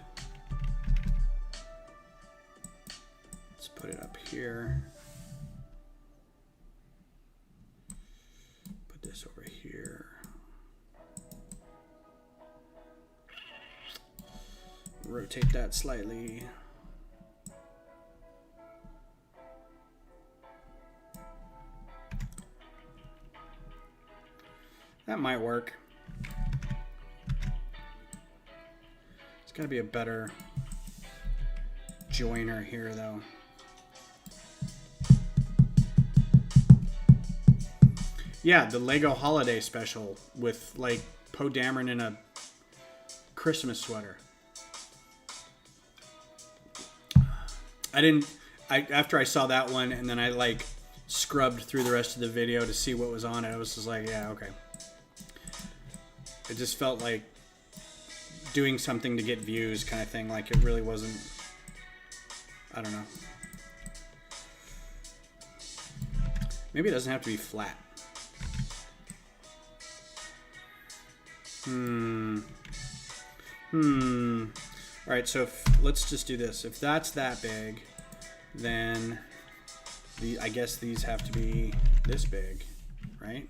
Let's put it up here. Put this over here. Rotate that slightly. That might work. It's got to be a better joiner here, though. Yeah, the Lego Holiday Special with, like, Poe Dameron in a Christmas sweater. After I saw that one, and then I, like, scrubbed through the rest of the video to see what was on it, I was just like, yeah, okay. It just felt like doing something to get views kind of thing. Like it really wasn't, I don't know. Maybe it doesn't have to be flat. Alright, so let's just do this. If that's that big, then I guess these have to be this big, right?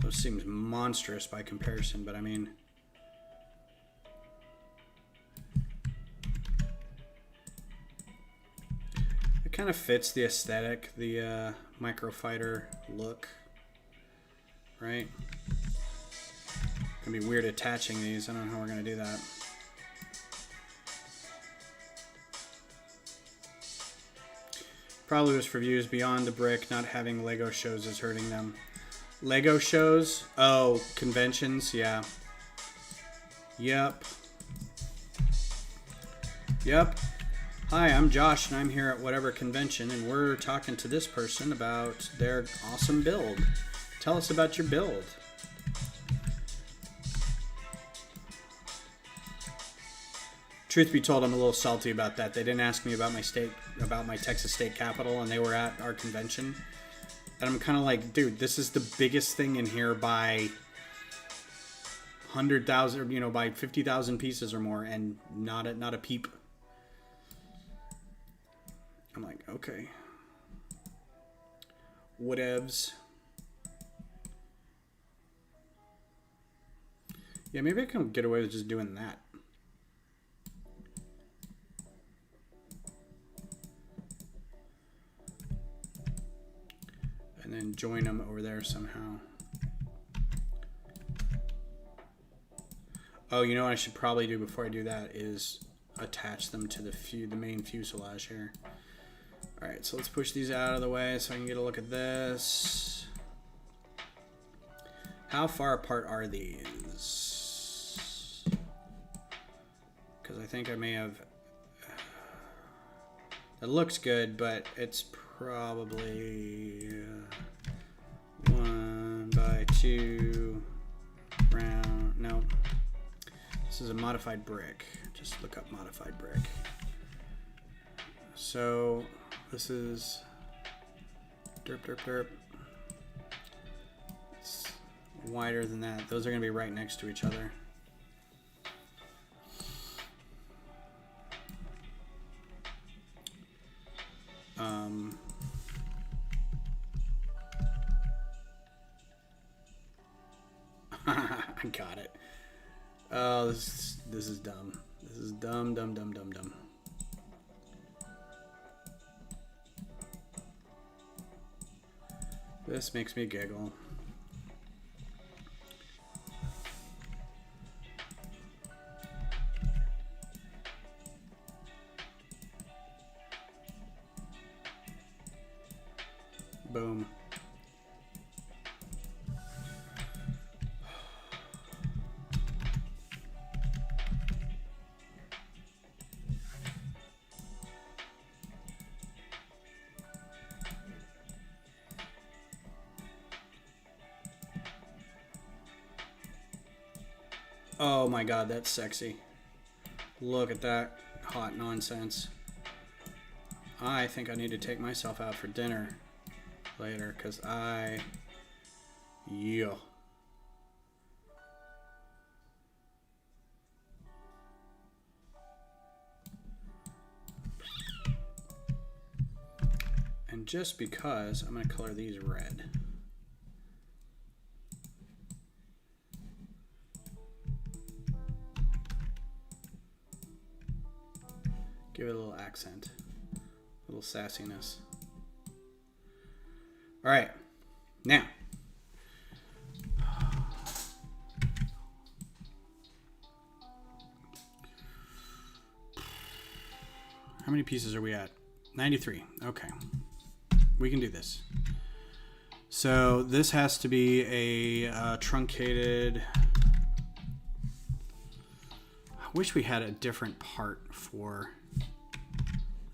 Those seems monstrous by comparison, but I mean, it kind of fits the aesthetic, the Microfighter look, right? It's gonna be weird attaching these. I don't know how we're gonna do that. Probably was for views beyond the brick. Not having Lego shows is hurting them. Lego shows? Oh, conventions? Yeah. Yep. Hi, I'm Josh, and I'm here at whatever convention, and we're talking to this person about their awesome build. Tell us about your build. Truth be told, I'm a little salty about that. They didn't ask me about my Texas State Capitol, and they were at our convention. And I'm kind of like, dude, this is the biggest thing in here by 100,000, you know, by 50,000 pieces or more, and not a peep. I'm like, okay. Whatevs. Yeah, maybe I can get away with just doing that. can join them over there somehow. Oh, you know what I should probably do before I do that is attach them to the main fuselage here. All right, so let's push these out of the way so I can get a look at this. How far apart are these? Because I think I may have... It looks good, but it's probably 1 by 2 round. No. This is a modified brick. Just look up modified brick. So this is derp, derp, derp. It's wider than that. Those are going to be right next to each other. I got it. Oh, this is dumb. This is dumb. This makes me giggle. Boom. Oh my god, that's sexy. Look at that hot nonsense. I think I need to take myself out for dinner later, because yeah. And just because, I'm going to color these red. Give it a little accent, a little sassiness. All right, now. How many pieces are we at? 93. Okay. We can do this. So this has to be a truncated... I wish we had a different part for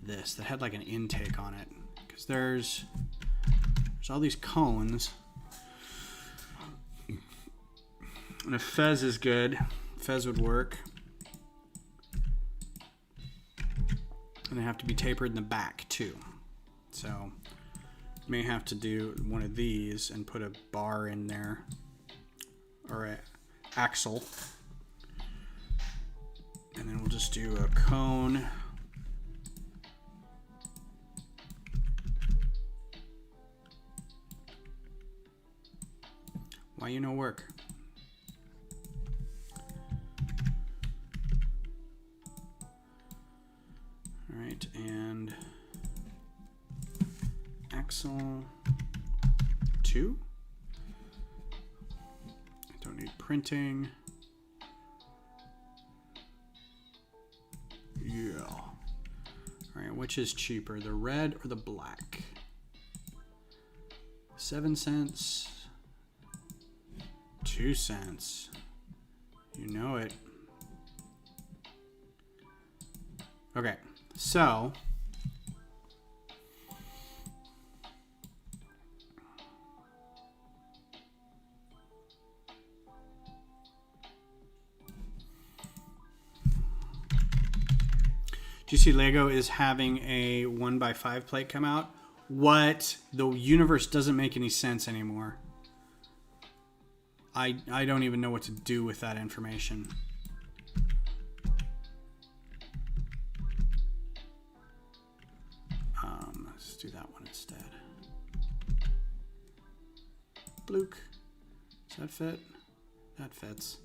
this that had like an intake on it, because there's all these cones. And if Fez is good, Fez would work. And they have to be tapered in the back too. So may have to do one of these and put a bar in there, or an axle. And then we'll just do a cone. Why you no work? All right, and axle 2. I don't need printing. Yeah. All right, which is cheaper, the red or the black? 7 cents. 2 cents. You know it. Okay, so do you see Lego is having a 1x5 plate come out? What? The universe doesn't make any sense anymore. I don't even know what to do with that information. Let's do that one instead. Blook. Does that fit? That fits.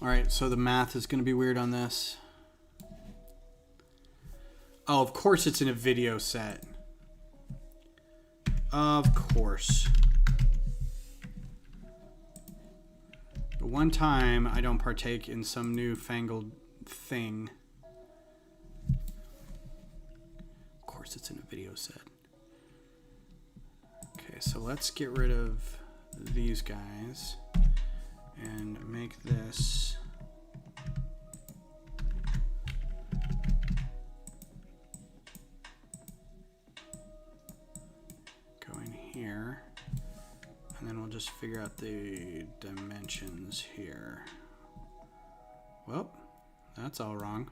Alright, so the math is going to be weird on this. Oh, of course it's in a video set. Of course. The one time I don't partake in some newfangled thing. Of course it's in a video set. Okay, so let's get rid of these guys and make this go in here, and then we'll just figure out the dimensions here. Well, that's all wrong.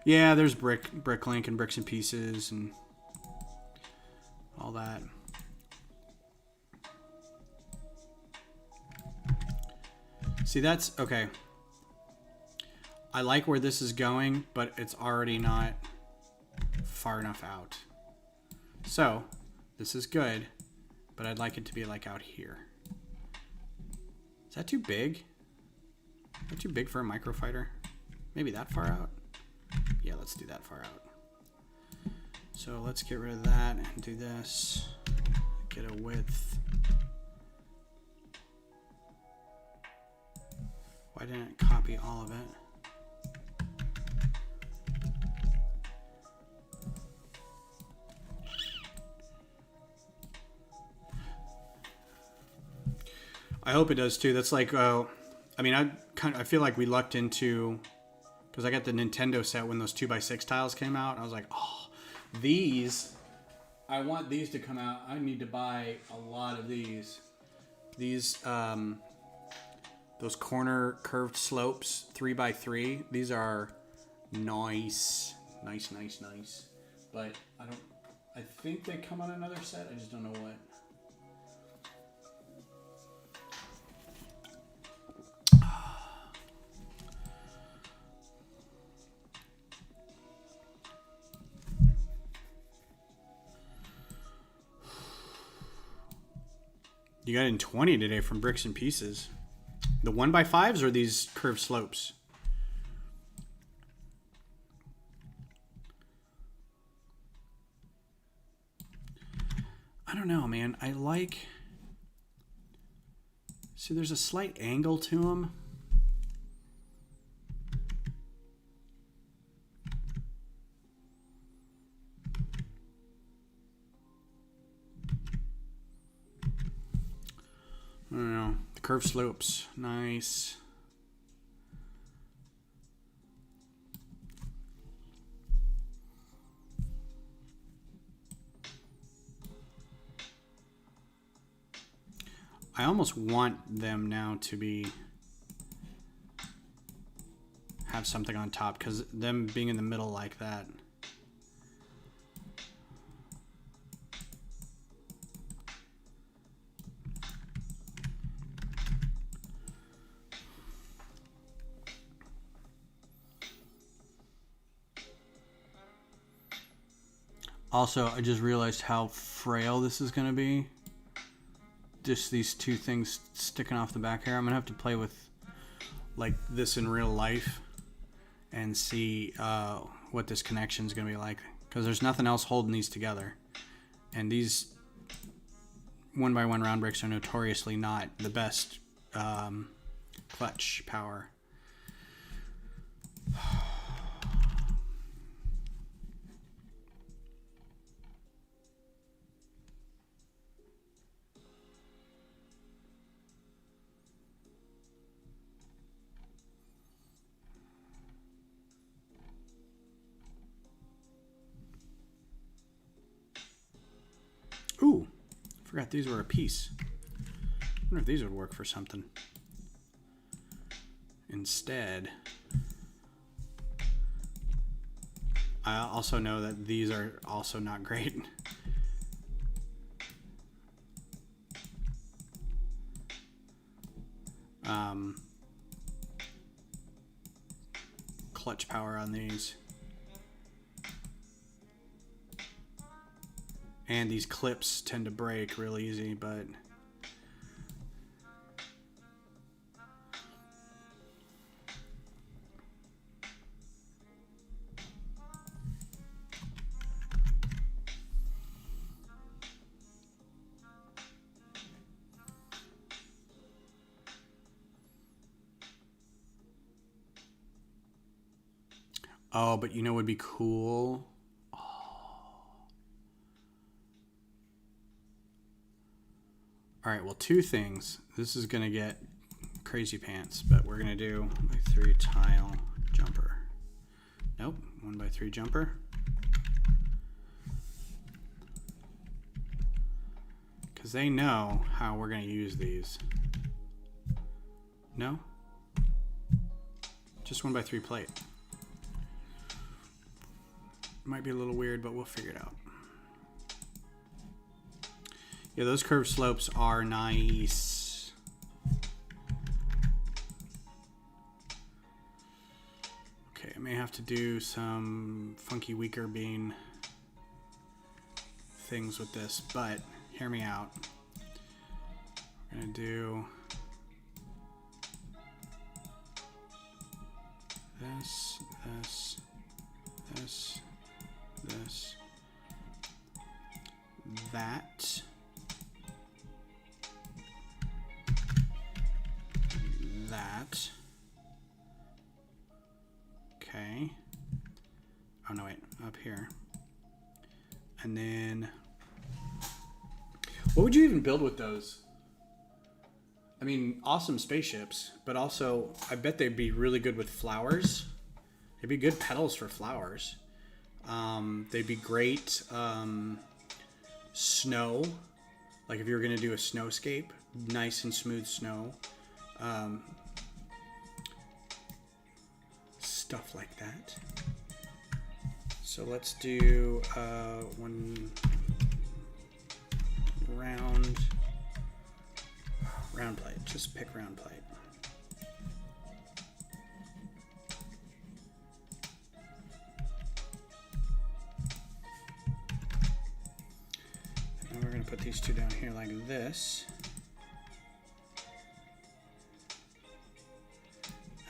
Yeah, there's Bricklink and Bricks and Pieces and all that. See, that's okay. I like where this is going, but it's already not far enough out. So, this is good, but I'd like it to be like out here. Is that too big? Is that too big for a Microfighter? Maybe that far out? Yeah, let's do that far out. So let's get rid of that and do this. Get a width. Why didn't it copy all of it? I hope it does too. That's like, I mean, I feel like we lucked into, because I got the Nintendo set when those 2x6 tiles came out. I was like, oh, these, I want these to come out. I need to buy a lot of these. These, those corner curved slopes, 3x3. These are nice. Nice, nice, nice. But I think they come on another set. I just don't know what. You got in 20 today from Bricks and Pieces. The 1x5s or these curved slopes? I don't know, man. I like... See, there's a slight angle to them. I don't know. The curved slopes. Nice. I almost want them now to be have something on top, because them being in the middle like that. Also, I just realized how frail this is going to be. Just these two things sticking off the back here. I'm going to have to play with like this in real life and see what this connection is going to be like. Because there's nothing else holding these together. And these 1x1 round bricks are notoriously not the best clutch power. Ooh, forgot these were a piece. I wonder if these would work for something. Instead, I also know that these are also not great. Clutch power on these. And these clips tend to break real easy, but oh, but you know what would be cool? All right, well, two things. This is gonna get crazy pants, but we're gonna do 1x3 tile jumper. Nope, 1x3 jumper. Because they know how we're gonna use these. No? Just 1x3 plate. Might be a little weird, but we'll figure it out. Yeah, those curved slopes are nice. Okay, I may have to do some funky weaker bean things with this, but hear me out. We're gonna do this, this, this, this, that. That. Okay. Oh no, wait, up here. And then, what would you even build with those? I mean, awesome spaceships, but also I bet they'd be really good with flowers. They'd be good petals for flowers. They'd be great snow. Like if you were gonna do a snowscape, nice and smooth snow. Stuff like that. So let's do one round plate. Just pick round plate. And then we're going to put these two down here like this.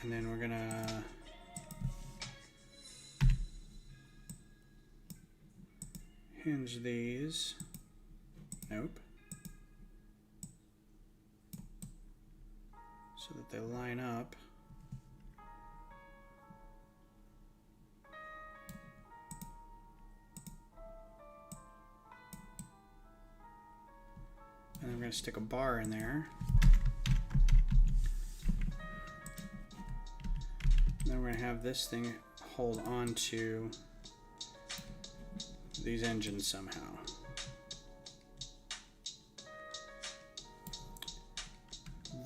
And then we're going to hinge these. Nope. So that they line up. And I'm going to stick a bar in there. And then we're going to have this thing hold on to these engines somehow.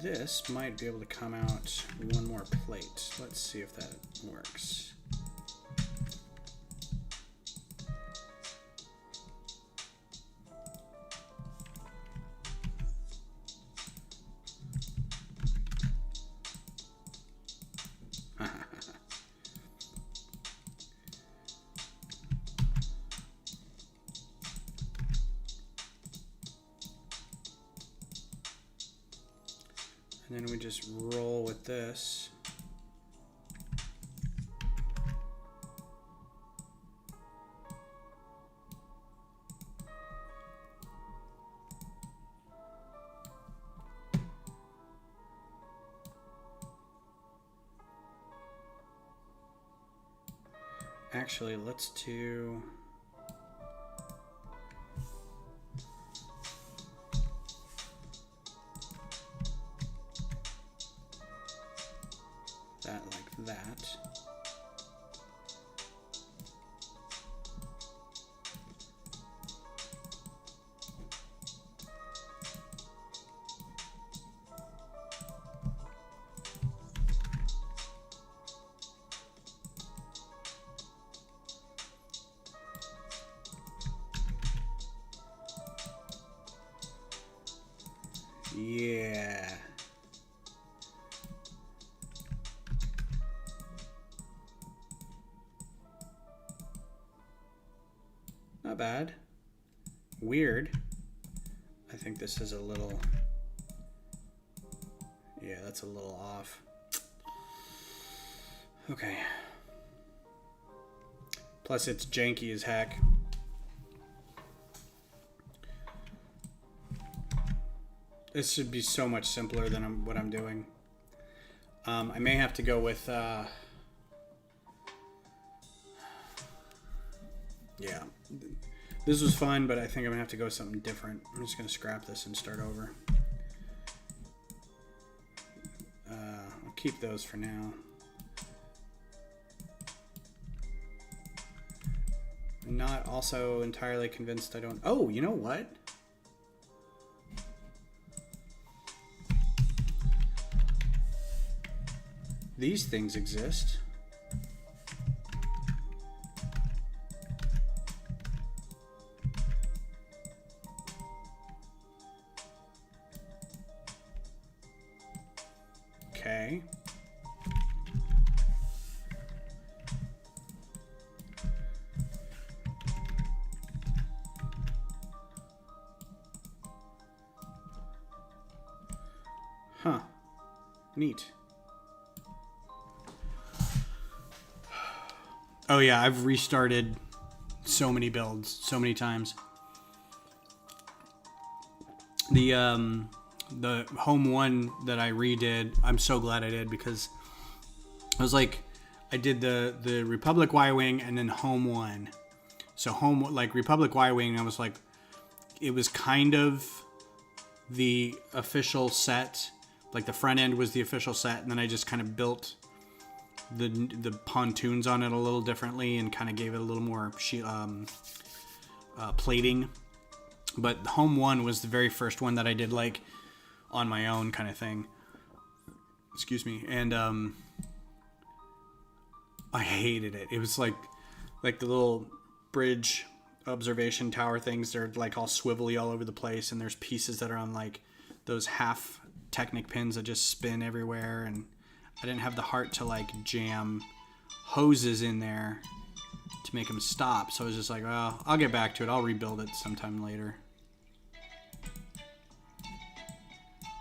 This might be able to come out one more plate. Let's see if that works. And then we just roll with this. Actually, let's do that like that. Yeah. Not bad. weird. I think this is a little... Yeah, that's a little off. Okay. Plus it's janky as heck. This should be so much simpler than what I'm doing. I may have to go with... yeah. This was fun, but I think I'm going to have to go with something different. I'm just going to scrap this and start over. I'll keep those for now. I'm not also entirely convinced I don't... Oh, you know what? These things exist. Okay. Huh. Neat. Oh yeah, I've restarted so many builds so many times. The home one that I redid, I'm so glad I did, because I was like, I did the Republic Y-Wing and then home one. So home, like Republic Y-Wing, I was like, it was kind of the official set, like the front end was the official set, and then I just kind of built the pontoons on it a little differently and kind of gave it a little more plating. But home one was the very first one that I did like on my own kind of thing. Excuse me. And I hated it. It was like the little bridge observation tower things. They're like all swivelly all over the place, and there's pieces that are on like those half Technic pins that just spin everywhere, and I didn't have the heart to like jam hoses in there to make them stop. So I was just like, well, I'll get back to it. I'll rebuild it sometime later.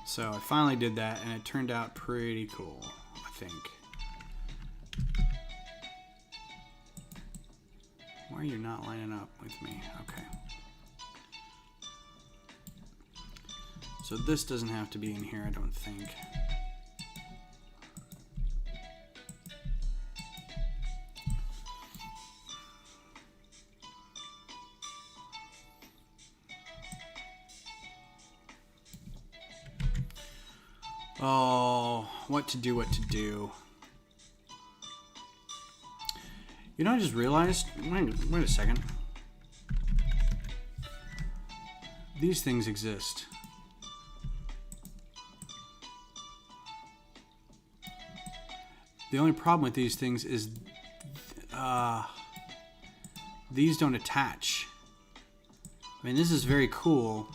So I finally did that, and it turned out pretty cool, I think. Why are you not lining up with me? Okay. So this doesn't have to be in here, I don't think. Oh, what to do, what to do. You know, I just realized, wait a second. These things exist. The only problem with these things is these don't attach. I mean, this is very cool.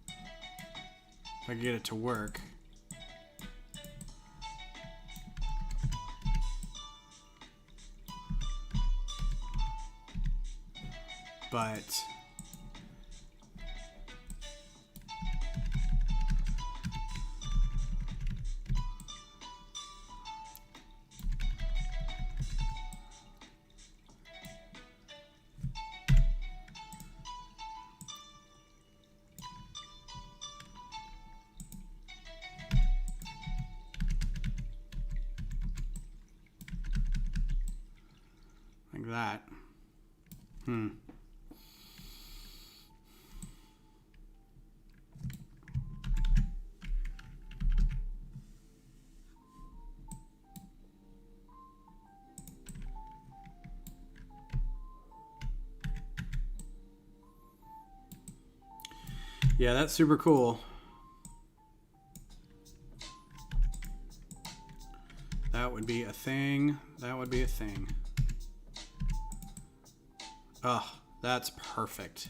If I can get it to work. But like that. Yeah, that's super cool. That would be a thing. That would be a thing. Oh, that's perfect.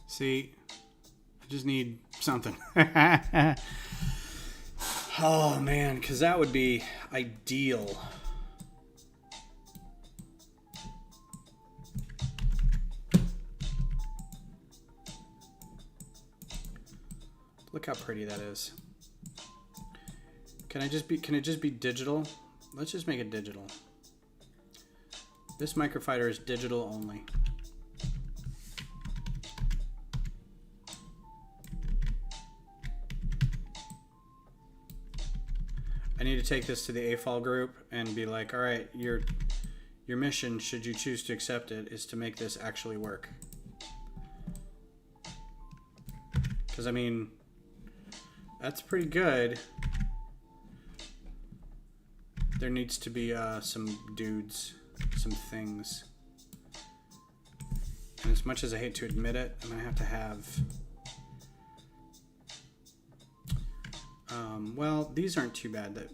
See, I just need something. Oh man, because that would be ideal. Look how pretty that is. Can it just be digital? Let's just make it digital. This Microfighter is digital only. I need to take this to the AFOL group and be like, all right, your mission, should you choose to accept it, is to make this actually work. Because, I mean, that's pretty good. There needs to be some dudes, some things. And as much as I hate to admit it, I'm going to have... well, these aren't too bad. The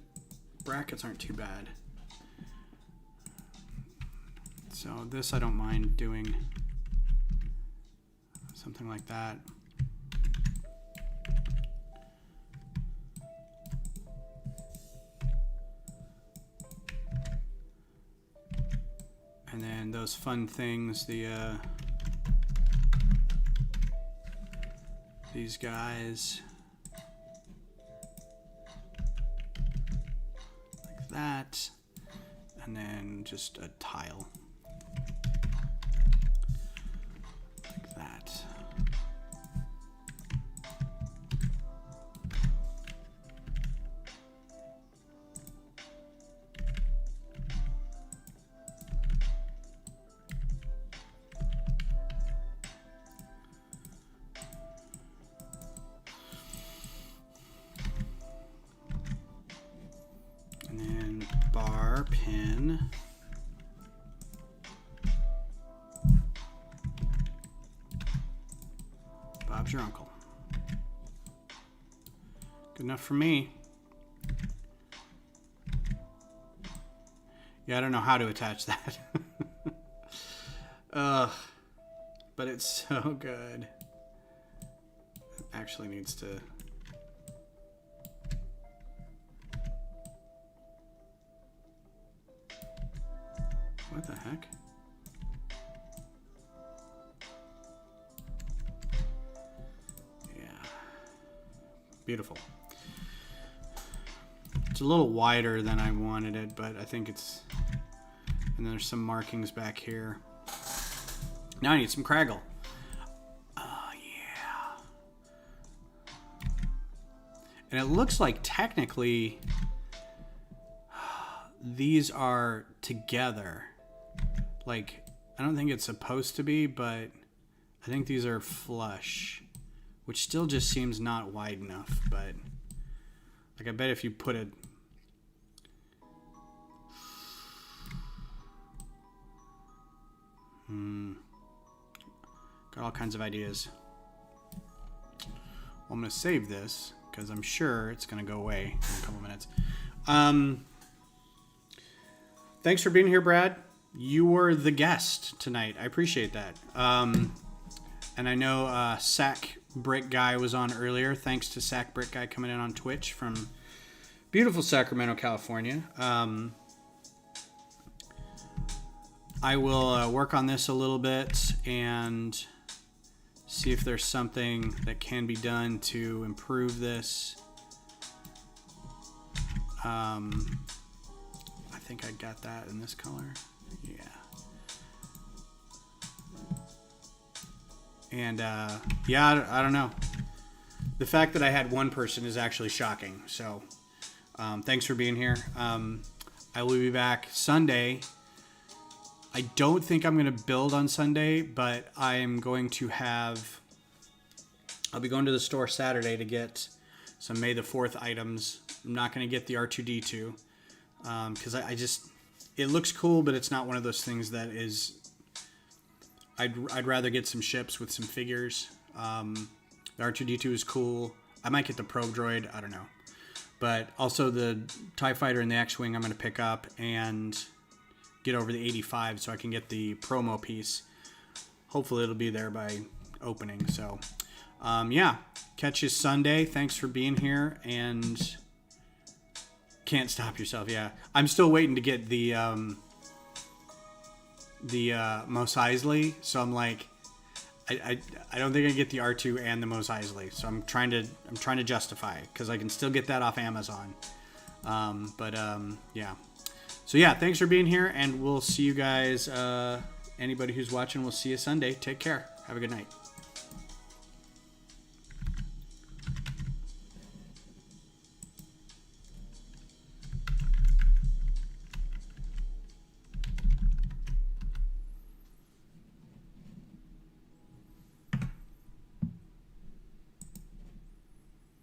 brackets aren't too bad. So this I don't mind doing. Something like that. And then those fun things, these guys. Like that. And then just a tile. Like that. And then bar, pin. Bob's your uncle. Good enough for me. Yeah, I don't know how to attach that. But it's so good. It actually needs to... What the heck? Yeah. Beautiful. It's a little wider than I wanted it, but I think it's... And there's some markings back here. Now I need some Craggle. Oh, yeah. And it looks like technically these are together. Like, I don't think it's supposed to be, but I think these are flush, which still just seems not wide enough. But like, I bet if you put it, got all kinds of ideas. Well, I'm gonna save this because I'm sure it's gonna go away in a couple minutes. Thanks for being here, Brad. You were the guest tonight. I appreciate that. And I know Sack Brick Guy was on earlier. Thanks to Sack Brick Guy coming in on Twitch from beautiful Sacramento, California. I will work on this a little bit and see if there's something that can be done to improve this. I think I got that in this color. Yeah. And yeah, I don't know. The fact that I had one person is actually shocking. So thanks for being here. I will be back Sunday. I don't think I'm going to build on Sunday, but I am going to have... I'll be going to the store Saturday to get some May the 4th items. I'm not going to get the R2-D2 because I just... It looks cool, but it's not one of those things that is... I'd rather get some ships with some figures. The R2-D2 is cool. I might get the Probe Droid. I don't know. But also the TIE Fighter and the X-Wing I'm going to pick up and get over the 85 so I can get the promo piece. Hopefully it'll be there by opening. So, yeah. Catch you Sunday. Thanks for being here. And can't stop yourself. Yeah. I'm still waiting to get the Mos Eisley. So I'm like, I don't think I get the R2 and the Mos Eisley, so I'm trying to justify it because I can still get that off Amazon. Yeah. So yeah, thanks for being here, and we'll see you guys. Anybody who's watching, we'll see you Sunday. Take care. Have a good night.